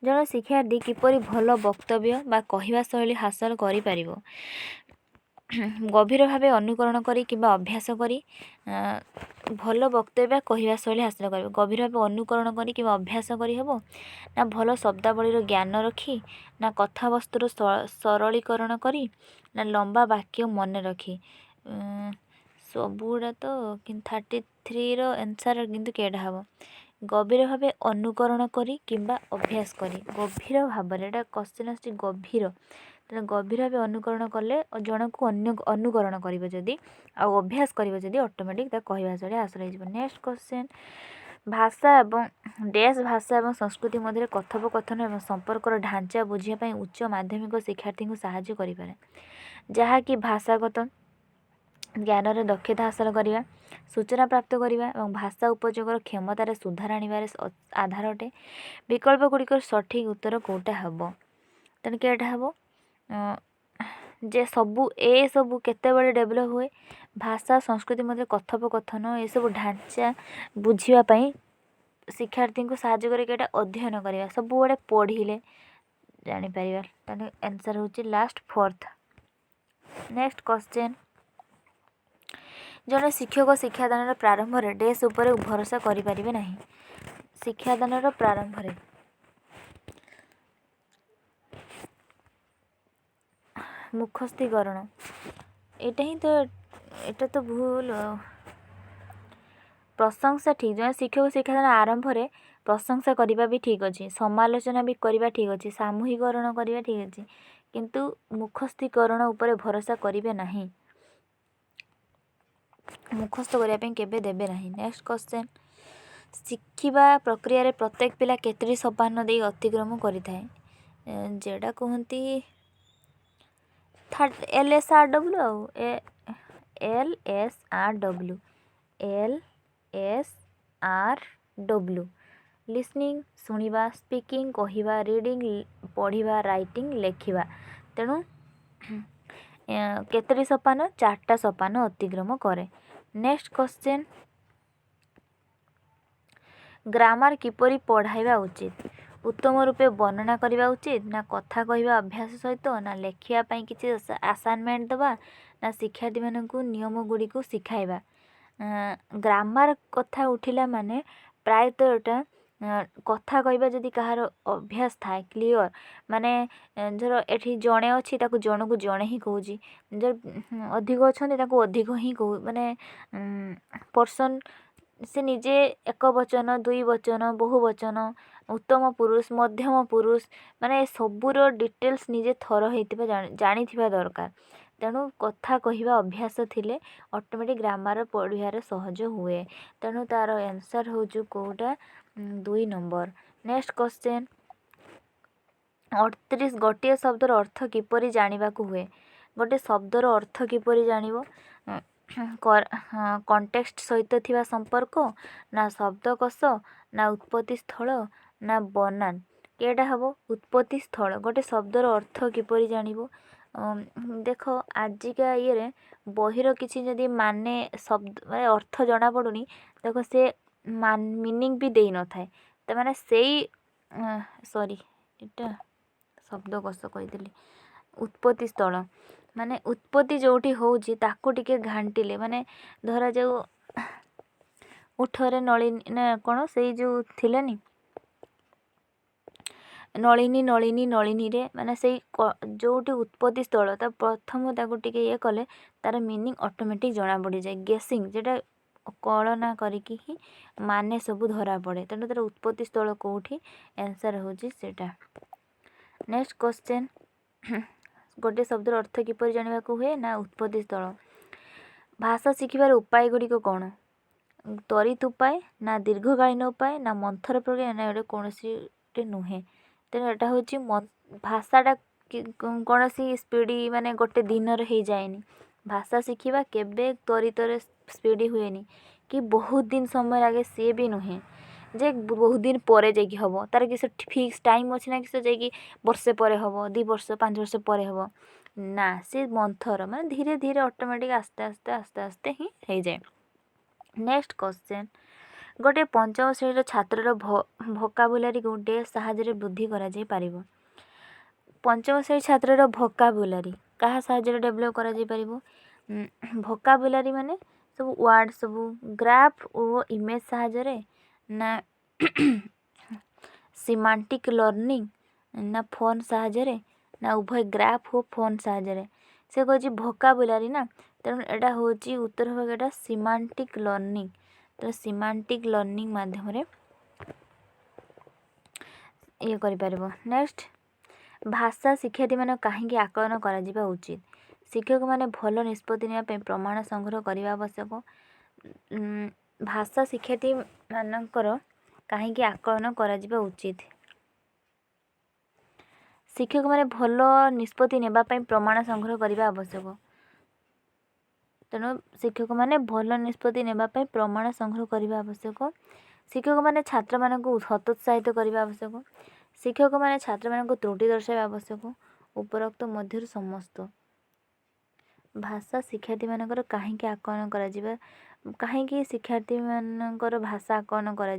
ଜଣେ ଶିକ୍ଷାର୍ଥୀ କିପରି ଭଲ ବକ୍ତବ୍ୟ ବା କହିବା ଶୈଳୀ ହାସଲ କରିପାରିବ? ଗଭୀର ଭାବେ ଅନୁକରଣ କରି କିମ୍ବା ଅଭ୍ୟାସ କରି ଭଲ ବକ୍ତବ୍ୟ ବା କହିବା ଶୈଳୀ ହାସଲ କରିବ। ଗଭୀର ଭାବେ ଅନୁକରଣ କରି କିମ୍ବା ଅଭ୍ୟାସ କରି ହେବ, ନା ଭଲ ଶବ୍ଦାବଳୀର ଜ୍ଞାନ ରଖି, ନା କଥାବସ୍ତୁର ସରଳୀକରଣ କରି, ନା ଲମ୍ବା ବାକ୍ୟ ମନେ ରଖି। ସବୁଗୁଡ଼ା ତ, କିନ୍ତୁ 33ର ଆନ୍ସର୍ କିନ୍ତୁ କେଇଟା ହେବ? ଗଭୀର ଭାବେ ଅନୁକରଣ କରି କିମ୍ବା ଅଭ୍ୟାସ କରି। ଗଭୀର ଭାବରେ, ଏଇଟା କ୍ୱେଶ୍ଚନ୍ ଆସୁଛି ଗଭୀର, ତେଣୁ ଗଭୀର ଭାବେ ଅନୁକରଣ କଲେ ଜଣକୁ ଅନୁକରଣ କରିବ ଯଦି, ଆଉ ଅଭ୍ୟାସ କରିବ ଯଦି, ଅଟୋମେଟିକ୍ ତା କହିବା ଶୈଳୀ ହାସଲ ହୋଇଯିବ। ନେକ୍ସଟ କ୍ୱେଶ୍ଚନ୍, ଭାଷା ଏବଂ ସଂସ୍କୃତି ମଧ୍ୟରେ କଥୋପକଥନ ଏବଂ ସମ୍ପର୍କର ଢାଞ୍ଚା ବୁଝିବା ପାଇଁ ଉଚ୍ଚ ମାଧ୍ୟମିକ ଶିକ୍ଷାର୍ଥୀଙ୍କୁ ସାହାଯ୍ୟ କରିପାରେ, ଯାହାକି ଭାଷାଗତ ଜ୍ଞାନରେ ଦକ୍ଷତା ହାସଲ କରିବା, ସୂଚନା ପ୍ରାପ୍ତ କରିବା ଏବଂ ଭାଷା ଉପଯୋଗର କ୍ଷମତାରେ ସୁଧାର ଆଣିବାରେ ଆଧାର ଅଟେ। ବିକଳ୍ପ ଗୁଡ଼ିକର ସଠିକ୍ ଉତ୍ତର କେଉଁଟା ହେବ? ତେଣୁ କେଉଁଟା ହେବ? ଯେ ଏସବୁ କେତେବେଳେ ଡେଭଲପ୍ ହୁଏ? ଭାଷା ସଂସ୍କୃତି ମଧ୍ୟରେ କଥୋପକଥନ ଏସବୁ ଢାଞ୍ଚା ବୁଝିବା ପାଇଁ शिक्षार्थी को साहाय्य करे कि अध्ययन करवा सब पढ़िले जानीपर तेणु आंसर हूँ लास्ट फोर्थ। नेक्स्ट क्वेश्चन जड़े शिक्षक शिक्षादान प्रारंभ में डेस उपर भरोसा करें ना। शिक्षादान प्रारंभ में मुखस्थीकरण एटा तो भूल। प्रशंसा ठीक जो शिक्षक शिक्षादान आरंभ में प्रशंसा करने भी ठीक अच्छे, समालोचना भी करवा ठीक अच्छे, सामूहिकरण करवा ठीक अच्छे, किंतु मुखस्थीकरण उपर भरोसा करेंगे ना, मुखस्थ करने केबे देबे नहीं। नेक्स्ट क्वेश्चन शिखिबा प्रक्रिया रे प्रत्येक पिला केतरी सोपान दे अतिक्रम करिथाए जेडा कहती LSRW आउ LSRW LSRW लिसनिंग शुणा, स्पीकिंग कहवा, रीडिंग पढ़ा, राइटिंग लेखिबा। तेणु केतरी सोपान 4टा सोपान अतिक्रम करे। नेक्स्ट क्वेश्चन ग्रामर किपरि पढ़ाइबा उचित, उत्तम रूपे वर्णना करने उचित ना कथा कहवा अभ्यास सहित ना लेखिया किसी असाइनमेंट दबा ना शिक्षार्थी मानू नियम गुड़ी को शिखाइबा। ग्रामर कथा उठिला माने प्रायतः एटा कथा कहवा जदि कहार अभ्यास थाए क्लियर माने धर एठी जड़े अच्छी जन को जड़े ही कहूँ जो अधिक अच्छा अधिक ही कहू माने पर्सन से निजे एक वचन दुई वचन बहुवचन उत्तम पुरुष मध्यम पुरुष माने सबूर डिटेल्स निजे थर होइतिबा जानी दरकार। तेणु कथा कहवा अभ्यास थिले ऑटोमेटिक ग्रामर पढ़िबार सहज हुए। तेणु तार आंसर हो कौटा 2 नंबर। नेक्स्ट क्वेश्चन 38 गोटे शब्दर अर्थ किपरि जानिबाकु हुए, गोटे शब्दर अर्थ किपरि जानिबो कॉन्टेक्स्ट सहित थिबा संपर्क ना शब्दकोश ना उत्पत्ति स्थल ना बनान केटा हबो उत्पत्ति स्थल। गोटे शब्दर अर्थ किपरि जानिबो देख आजिका ये बहिर किसी जदि माने शब्द माने अर्थ जना पड़ुनी देख से मीनिंग भी दे न थाए तो माने सेई सॉरी एटा शब्दकोश कहीदेली उत्पत्ति स्थल माने उत्पत्ति जोटी होउची ताकू टिके घांटिले माने धरा जाऊ उठरे नलिनी ना कौन से जो थिलेनी नलिनी नलिनी नलिनी रे माने से जोटी उत्पत्ति स्थल ता प्रथम ताकू टिके ये कले तार मीनिंग ऑटोमेटिक जना पड़ी जाए। गेसिंग जेटा कलना करिकी ही माने सब धरा पड़े तेणु तार उत्पत्ति स्थल कौटी आंसर होची सेटा। नेक्स्ट क्वेश्चन गोटे शब्दर अर्थ किपर जाना हुए ना उत्पत्ति स्थल। भाषा शिखिबार उपाय गुड़िक कौन, त्वरित उपाय ना दीर्घकालीन उपाय ना मंथर प्रक्रिया ना गोटे कौन नुहे। तेणु यहाँ हूँ भाषाटा कौन स्पीड माने गोटे दिन हो जाएनि। भाषा शिखिबा केबे त्वरित स्पीड हुएनि कि बहुत दिन समय लगे सी भी नुहे जे बहुत दिन पर जाकि हम तार किसी फिक्स टाइम अच्छी ना कि जाकि वर्षे पर हम 2 वर्ष 5 वर्ष पर हम ना सी मंथर माने धीरे धीरे ऑटोमेटिक आस्ते आस्ते आस्ते आस्ते ही हो जाए। नेक्स्ट क्वेश्चन गोटे पंचम श्रेणी छात्र भोकाबुलारी को डे साहाय्य वृद्धि करा जाय पारिबो। पंचम श्रेणी छात्र भोकाबुलारी कहा साहाय्य डेभलप करा जाय पारिबो। भोकाबुलारी माने सब वर्ड सब ग्राफ और इमेज साहाय्य ना सिमांटिक लर्निंग ना फोन साहाय्य ना उभय ग्राफ हो फोन साहाय्य से कह भोकाबुलारी ना। तेणु एटा हूँ उत्तर भाग एटा सिमांटिक लर्निंग। तो सिमांटिक लर्निंग माध्यम ये करिपारिबो। नेक्स्ट भाषा शिक्षार्थी मान कहीं आकलन करा उचित, शिक्षक माने भल निष्पत्ति ने प्रमाण संग्रह करने आवश्यक। भाषा शिक्षार्थी मानकर कहीं आकलन करा उचित, शिक्षक माने भल निष्पत्ति नेबापी प्रमाण संग्रह करने आवश्यक। तेणु शिक्षक माने भल निष्पत्ति नेबापी प्रमाण संग्रह करने आवश्यक। शिक्षक माने छात्र मानक हतोत्साहित करने आवश्यक। शिक्षक माने छात्र मानक त्रुटि दर्शाइबा आवश्यक। उपरोक्त मध्य समस्त भाषा शिक्षार्थी मानकर कहीं आकलन करा कहीं शिक्षार्थी मानकर भाषा आकलन करा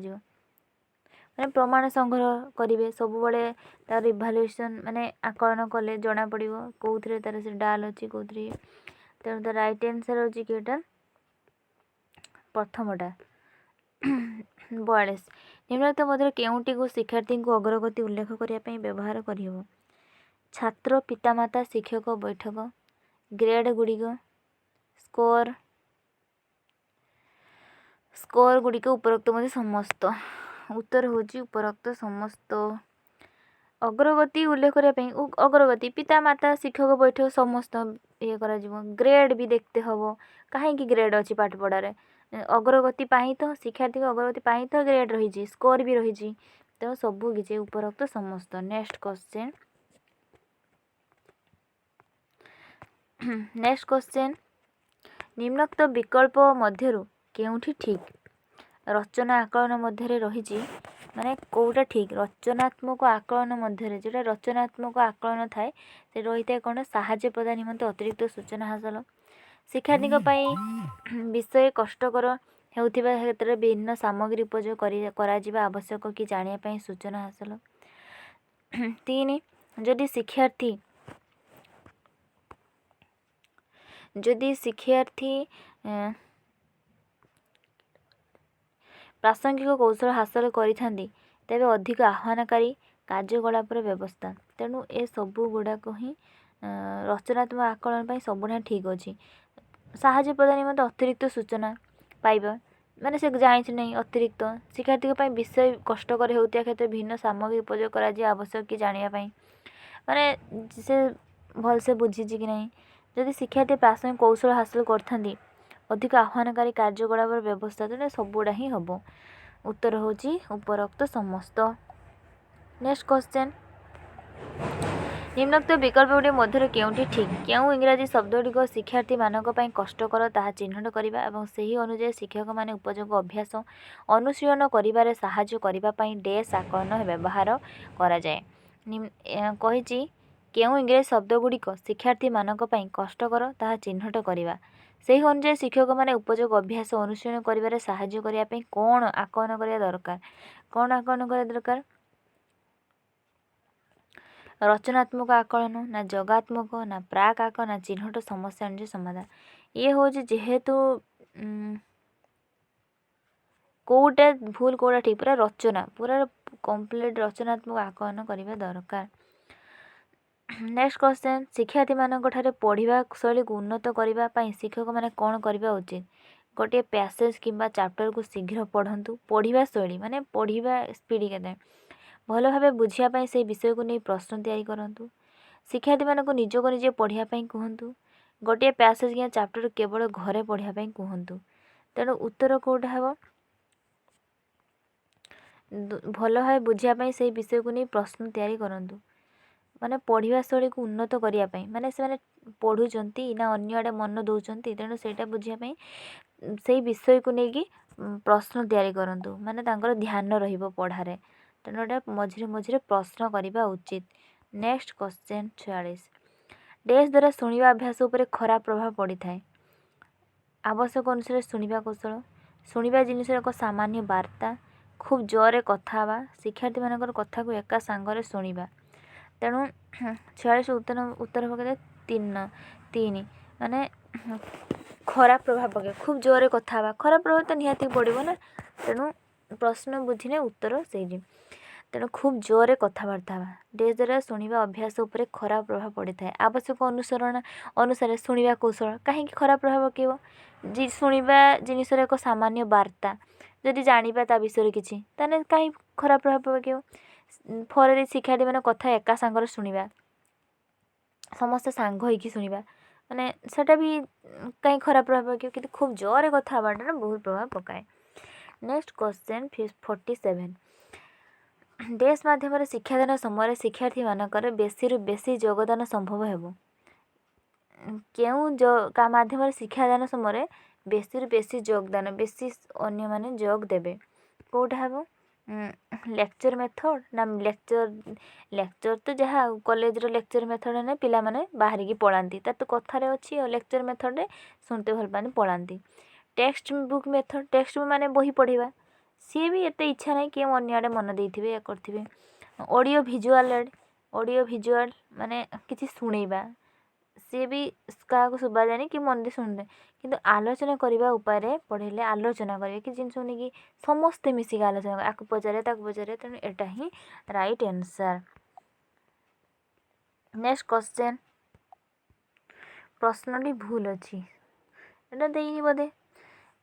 ମାନେ ପ୍ରମାଣ ସଂଗ୍ରହ କରିବେ ସବୁବେଳେ। ତାର ଇଭାଲୁଏସନ୍ ମାନେ ଆକଳନ କଲେ ଜଣାପଡ଼ିବ କେଉଁଥିରେ ତାର ସେ ଡାଲ୍ ଅଛି କେଉଁଥିରେ। ତେଣୁ ତା ରାଇଟ୍ ଆନ୍ସର୍ ହେଉଛି କି ଏଇଟା ପ୍ରଥମଟା। 42 ନିମ୍ନଲିଖିତ ମଧ୍ୟରୁ କେଉଁଟିକୁ ଶିକ୍ଷାର୍ଥୀଙ୍କୁ ଅଗ୍ରଗତି ଉଲ୍ଲେଖ କରିବା ପାଇଁ ବ୍ୟବହାର କରିହେବ? ଛାତ୍ର ପିତାମାତା ଶିକ୍ଷକ ବୈଠକ, ଗ୍ରେଡ୍ ଗୁଡ଼ିକ, ସ୍କୋର ଗୁଡ଼ିକ ଉପରୋକ୍ତ ମଧ୍ୟ ସମସ୍ତ। ଉତ୍ତର ହେଉଛି ଉପରୋକ୍ତ ସମସ୍ତ। ଅଗ୍ରଗତି ଉଲ୍ଲେଖ କରିବା ପାଇଁ ଅଗ୍ରଗତି ପିତାମାତା ଶିକ୍ଷକ ବୈଠକ ସମସ୍ତ ଇଏ କରାଯିବ। ଗ୍ରେଡ୍ ବି ଦେଖତେ ହେବ, କାହିଁକି ଗ୍ରେଡ୍ ଅଛି ପାଠପଢ଼ାରେ? ଅଗ୍ରଗତି ପାଇଁ ତ ଶିକ୍ଷାର୍ଥୀଙ୍କ ଅଗ୍ରଗତି ପାଇଁ ତ ଗ୍ରେଡ୍ ରହିଛି, ସ୍କୋର ବି ରହିଛି। ତେଣୁ ସବୁ କିଛି ଉପରୋକ୍ତ ସମସ୍ତ। Next question. ନିମ୍ନୋକ୍ତ ବିକଳ୍ପ ମଧ୍ୟରୁ କେଉଁଠି ଠିକ୍? ରଚନା ଆକଳନ ମଧ୍ୟରେ ରହିଛି ମାନେ କେଉଁଟା ଠିକ୍? ରଚନାତ୍ମକ ଆକଳନ ମଧ୍ୟରେ ଯେଉଁଟା ରଚନାତ୍ମକ ଆକଳନ ଥାଏ ସେ ରହିଥାଏ କ'ଣ? ସାହାଯ୍ୟ ପ୍ରଦାନ ନିମନ୍ତେ ଅତିରିକ୍ତ ସୂଚନା ହାସଲ, ଶିକ୍ଷାର୍ଥୀଙ୍କ ପାଇଁ ବିଷୟ କଷ୍ଟକର ହେଉଥିବା କ୍ଷେତ୍ରରେ ବିଭିନ୍ନ ସାମଗ୍ରୀ ଉପଯୋଗ କରାଯିବା ଆବଶ୍ୟକ କି ଜାଣିବା ପାଇଁ ସୂଚନା ହାସଲ। 3 ଯଦି ଶିକ୍ଷାର୍ଥୀ ପ୍ରାସଙ୍ଗିକ କୌଶଳ ହାସଲ କରିଥାନ୍ତି ତେବେ ଅଧିକ ଆହ୍ୱାନକାରୀ କାର୍ଯ୍ୟକଳାପର ବ୍ୟବସ୍ଥା। ତେଣୁ ଏ ସବୁ ଗୁଡ଼ାକ ହିଁ ରଚନାତ୍ମକ ଆକଳନ ପାଇଁ ସବୁଟା ଠିକ୍ ଅଛି। ସାହାଯ୍ୟ ପ୍ରଦାନ ନିମନ୍ତେ ଅତିରିକ୍ତ ସୂଚନା ପାଇବା ମାନେ ସେ ଜାଣିଛି ନାହିଁ ଅତିରିକ୍ତ। ଶିକ୍ଷାର୍ଥୀଙ୍କ ପାଇଁ ବିଷୟ କଷ୍ଟକର ହେଉଥିବା କ୍ଷେତ୍ରରେ ଭିନ୍ନ ସାମଗ୍ରୀ ଉପଯୋଗ କରାଯିବା ଆବଶ୍ୟକ କି ଜାଣିବା ପାଇଁ, ମାନେ ସେ ଭଲସେ ବୁଝିଛି କି ନାହିଁ। ଯଦି ଶିକ୍ଷାର୍ଥୀ ପ୍ରାସଙ୍ଗିକ କୌଶଳ ହାସଲ କରିଥାନ୍ତି ଅଧିକ ଆହ୍ୱାନକାରୀ କାର୍ଯ୍ୟକଳାପର ବ୍ୟବସ୍ଥା, ତେଣୁ ସବୁଗୁଡ଼ା ହିଁ ହେବ। ଉତ୍ତର ହେଉଛି ଉପରୋକ୍ତ ସମସ୍ତ। Next question. ନିମ୍ନୋକ୍ତ ବିକଳ୍ପଗୁଡ଼ିକ ମଧ୍ୟରୁ କେଉଁଟି ଠିକ୍? କେଉଁ ଇଂରାଜୀ ଶବ୍ଦଗୁଡ଼ିକ ଶିକ୍ଷାର୍ଥୀମାନଙ୍କ ପାଇଁ କଷ୍ଟକର ତାହା ଚିହ୍ନଟ କରିବା ଏବଂ ସେହି ଅନୁଯାୟୀ ଶିକ୍ଷକମାନେ ଉପଯୋଗ ଅଭ୍ୟାସ ଅନୁଶୀଳନ କରିବାରେ ସାହାଯ୍ୟ କରିବା ପାଇଁ ଡେସ୍ ଆକଳନ ବ୍ୟବହାର କରାଯାଏ। କହିଛି କେଉଁ ଇଂରାଜୀ ଶବ୍ଦଗୁଡ଼ିକ ଶିକ୍ଷାର୍ଥୀମାନଙ୍କ ପାଇଁ କଷ୍ଟକର ତାହା ଚିହ୍ନଟ କରିବା, ସେହି ଅନୁଯାୟୀ ଶିକ୍ଷକମାନେ ଉପଯୋଗ ଅଭ୍ୟାସ ଅନୁଶୀଳନ କରିବାରେ ସାହାଯ୍ୟ କରିବା ପାଇଁ କ'ଣ ଆକଳନ କରିବା ଦରକାର? କ'ଣ ଆକଳନ କରିବା ଦରକାର? ରଚନାତ୍ମକ ଆକଳନ ନା ଯୋଗାତ୍ମକ ନା ପ୍ରାକ୍ ଆକଳନ ନା ଚିହ୍ନଟ ସମସ୍ୟା ଅନୁଯାୟୀ ସମାଧାନ। ଇଏ ହେଉଛି ଯେହେତୁ କେଉଁଟା ଭୁଲ କେଉଁଟା ଠିକ୍, ପୁରା ରଚନା ପୁରା କମ୍ପ୍ଲିଟ୍ ରଚନାତ୍ମକ ଆକଳନ କରିବା ଦରକାର। Next question. ଶିକ୍ଷାର୍ଥୀମାନଙ୍କଠାରେ ପଢ଼ିବା ଶୈଳୀକୁ ଉନ୍ନତ କରିବା ପାଇଁ ଶିକ୍ଷକମାନେ କ'ଣ କରିବା ଉଚିତ? ଗୋଟିଏ ପ୍ୟାସେଜ କିମ୍ବା ଚାପ୍ଟରକୁ ଶୀଘ୍ର ପଢ଼ନ୍ତୁ। ପଢ଼ିବା ଶୈଳୀ ମାନେ ପଢ଼ିବା ସ୍ପିଡ଼ କେତେ? ଭଲ ଭାବେ ବୁଝିବା ପାଇଁ ସେହି ବିଷୟକୁ ନେଇ ପ୍ରଶ୍ନ ତିଆରି କରନ୍ତୁ। ଶିକ୍ଷାର୍ଥୀମାନଙ୍କୁ ନିଜକୁ ନିଜେ ପଢ଼ିବା ପାଇଁ କୁହନ୍ତୁ। ଗୋଟିଏ ପ୍ୟାସେଜ କିମ୍ବା ଚାପ୍ଟର କେବଳ ଘରେ ପଢ଼ିବା ପାଇଁ କୁହନ୍ତୁ। ତେଣୁ ଉତ୍ତର କେଉଁଟା ହେବ? ଭଲ ଭାବେ ବୁଝିବା ପାଇଁ ସେହି ବିଷୟକୁ ନେଇ ପ୍ରଶ୍ନ ତିଆରି କରନ୍ତୁ। ମାନେ ପଢ଼ିବା ଶୈଳୀକୁ ଉନ୍ନତ କରିବା ପାଇଁ, ମାନେ ସେମାନେ ପଢ଼ୁଛନ୍ତି ନା ଅନ୍ୟ ଆଡ଼େ ମନ ଦେଉଛନ୍ତି, ତେଣୁ ସେଇଟା ବୁଝିବା ପାଇଁ ସେଇ ବିଷୟକୁ ନେଇକି ପ୍ରଶ୍ନ ତିଆରି କରନ୍ତୁ। ମାନେ ତାଙ୍କର ଧ୍ୟାନ ରହିବ ପଢ଼ାରେ। ତେଣୁ ଏଇଟା ମଝିରେ ମଝିରେ ପ୍ରଶ୍ନ କରିବା ଉଚିତ। Next question 46। ଡେସ୍ ଦ୍ୱାରା ଶୁଣିବା ଅଭ୍ୟାସ ଉପରେ ଖରାପ ପ୍ରଭାବ ପଡ଼ିଥାଏ। ଆବଶ୍ୟକ ଅନୁସାରେ ଶୁଣିବା କୌଶଳ, ଶୁଣିବା ଜିନିଷର ଏକ ସାମାନ୍ୟ ବାର୍ତ୍ତା, ଖୁବ୍ ଜୋରରେ କଥା ହେବା, ଶିକ୍ଷାର୍ଥୀମାନଙ୍କର କଥାକୁ ଏକା ସାଙ୍ଗରେ ଶୁଣିବା। ତେଣୁ 46 ଉତ୍ତର ପକାଇଲେ 3 ମାନେ ଖରାପ ପ୍ରଭାବ ପକାଏ। ଖୁବ୍ ଜୋରରେ କଥା ହେବା, ଖରାପ ପ୍ରଭାବ ତ ନିହାତି ପଡ଼ିବ ନା। ତେଣୁ ପ୍ରଶ୍ନ ବୁଝିଲେ ଉତ୍ତର ସେଇଠି। ତେଣୁ ଖୁବ୍ ଜୋରରେ କଥାବାର୍ତ୍ତା ହେବା। ଡେସ୍ ଦ୍ୱାରା ଶୁଣିବା ଅଭ୍ୟାସ ଉପରେ ଖରାପ ପ୍ରଭାବ ପଡ଼ିଥାଏ। ଆବଶ୍ୟକ ଅନୁସାରେ ଶୁଣିବା କୌଶଳ କାହିଁକି ଖରାପ ପ୍ରଭାବ ପକାଇବ? ଶୁଣିବା ଜିନିଷର ଏକ ସାମାନ୍ୟ ବାର୍ତ୍ତା, ଯଦି ଜାଣିବା ତା ବିଷୟରେ କିଛି, ତାହେଲେ କାହିଁ ଖରାପ ପ୍ରଭାବ ପକାଇବ? ଫଳରେ ଶିକ୍ଷାର୍ଥୀମାନେ କଥା ଏକା ସାଙ୍ଗରେ ଶୁଣିବା, ସମସ୍ତେ ସାଙ୍ଗ ହେଇକି ଶୁଣିବା, ମାନେ ସେଟା ବି କାହିଁ ଖରାପ ପ୍ରଭାବ ପକାଇବ? କିନ୍ତୁ ଖୁବ୍ ଜୋରରେ କଥା ହେବାଟା ବହୁତ ପ୍ରଭାବ ପକାଏ। Next question 47। ଡେସ୍ ମାଧ୍ୟମରେ ଶିକ୍ଷାଦାନ ସମୟରେ ଶିକ୍ଷାର୍ଥୀମାନଙ୍କର ବେଶୀରୁ ବେଶୀ ଯୋଗଦାନ ସମ୍ଭବ ହେବ? କେଉଁ ମାଧ୍ୟମରେ ଶିକ୍ଷାଦାନ ସମୟରେ ବେଶୀରୁ ବେଶୀ ଯୋଗଦାନ, ବେଶୀ ଅନ୍ୟମାନେ ଯୋଗ ଦେବେ? କେଉଁଟା ହେବ? ଲେକ୍ଚର ମେଥଡ଼ ନା ଲେକ୍ଚର ତ ଯାହା କଲେଜର ଲେକ୍ଚର ମେଥଡ଼ ହେଲେ ପିଲାମାନେ ବାହାରିକି ପଳାନ୍ତି, ତାର ତ କଥାରେ ଅଛି। ଆଉ ଲେକ୍ଚର ମେଥଡ଼ରେ ଶୁଣିତେ ଭଲ ପାଆନ୍ତି ପଳାନ୍ତି। Text book method, text book ମାନେ ବହି ପଢ଼ିବା, सी भी एत इच्छा ना किए अन्य मन देते या करेंगे। ऑडियो भिजुआल ऑडियो भिजुआल माने किसी शुणेबा सी भी क्या शुभा जाए कि मन दे शुणे कि आलोचना करने उपाय पढ़ेले आलोचना करेंगे कि जिन नहीं समस्ते मिसिक आलोचना आपको पचारे पचारे तेणु यहाँ ही राइट आंसर। नेक्स्ट क्वेश्चन प्रश्नटी भूल अच्छी एटा देनी बोधे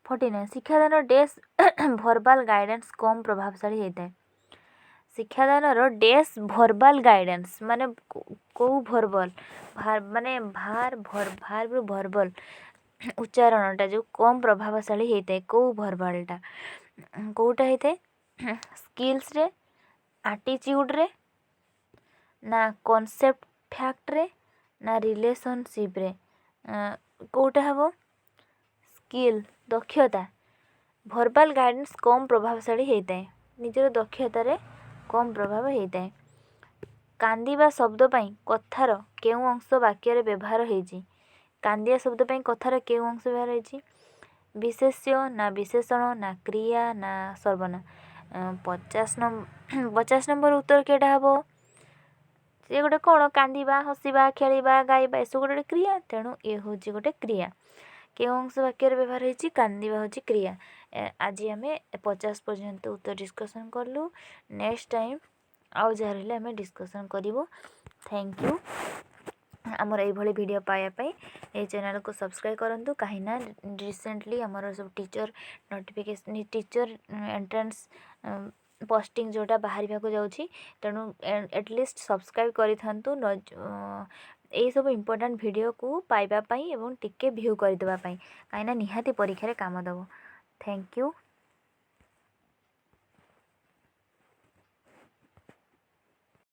49 शिक्षादान डेस भर्बाल गाइडेंस कम प्रभावशाली होता है। शिक्षादान डेस भर्बाल गाइडेंस माने कौ भर्बल माने भार भर्बल उच्चारणटा जो कम प्रभावशाली होता है कौ भर्बालटा कौटा होता है स्किल्स रे आटिट्यूड रे ना कॉन्सेप्ट फैक्ट रे ना रिलेशनशिप रे कौटा हम स्किल दक्षता भर्बाल गाइडेंस कम प्रभावशाली होता है निजर दक्षतार कम प्रभाव होता है। कांदिबा शब्द पाई कथार केउं अंश वाक्य व्यवहार होइछि कांदिया शब्द पाई कथार केउं अंश व्यवहार होइछि विशेष्य ना विशेषण ना क्रिया ना सर्वनाम 50 नंबर उत्तर केटा हम से गोटे कौन कांदिबा हसिबा खेलिबा गाइबा एसବୁ गोटे क्रिया तेणु ये हूँ गोटे क्रिया केउं अंश वाक्य व्यवहार होइछि कांदिबा होछि क्रिया। आज आम 50 पर्यंत उत्तर डिस्कसन कलु नेक्स्ट टाइम आउ जहाँ रहा आम डिस्कसन करूँ। थैंक यू आमर ये वीडियो पाइबापी ये चैनल को सब्सक्राइब करूँ कहीं रिसेंटली आमर सब teacher notification teacher entrance posting जोटा बाहर को जाऊँगी तेणु एटलिस्ट सब्सक्राइब करी थांतु यही सब इम्पोर्टेंट वीडियो को पाइबापी एवं टिके व्यू करदेवाई कहीं निहाती परीक्षा काम दब। Thank you.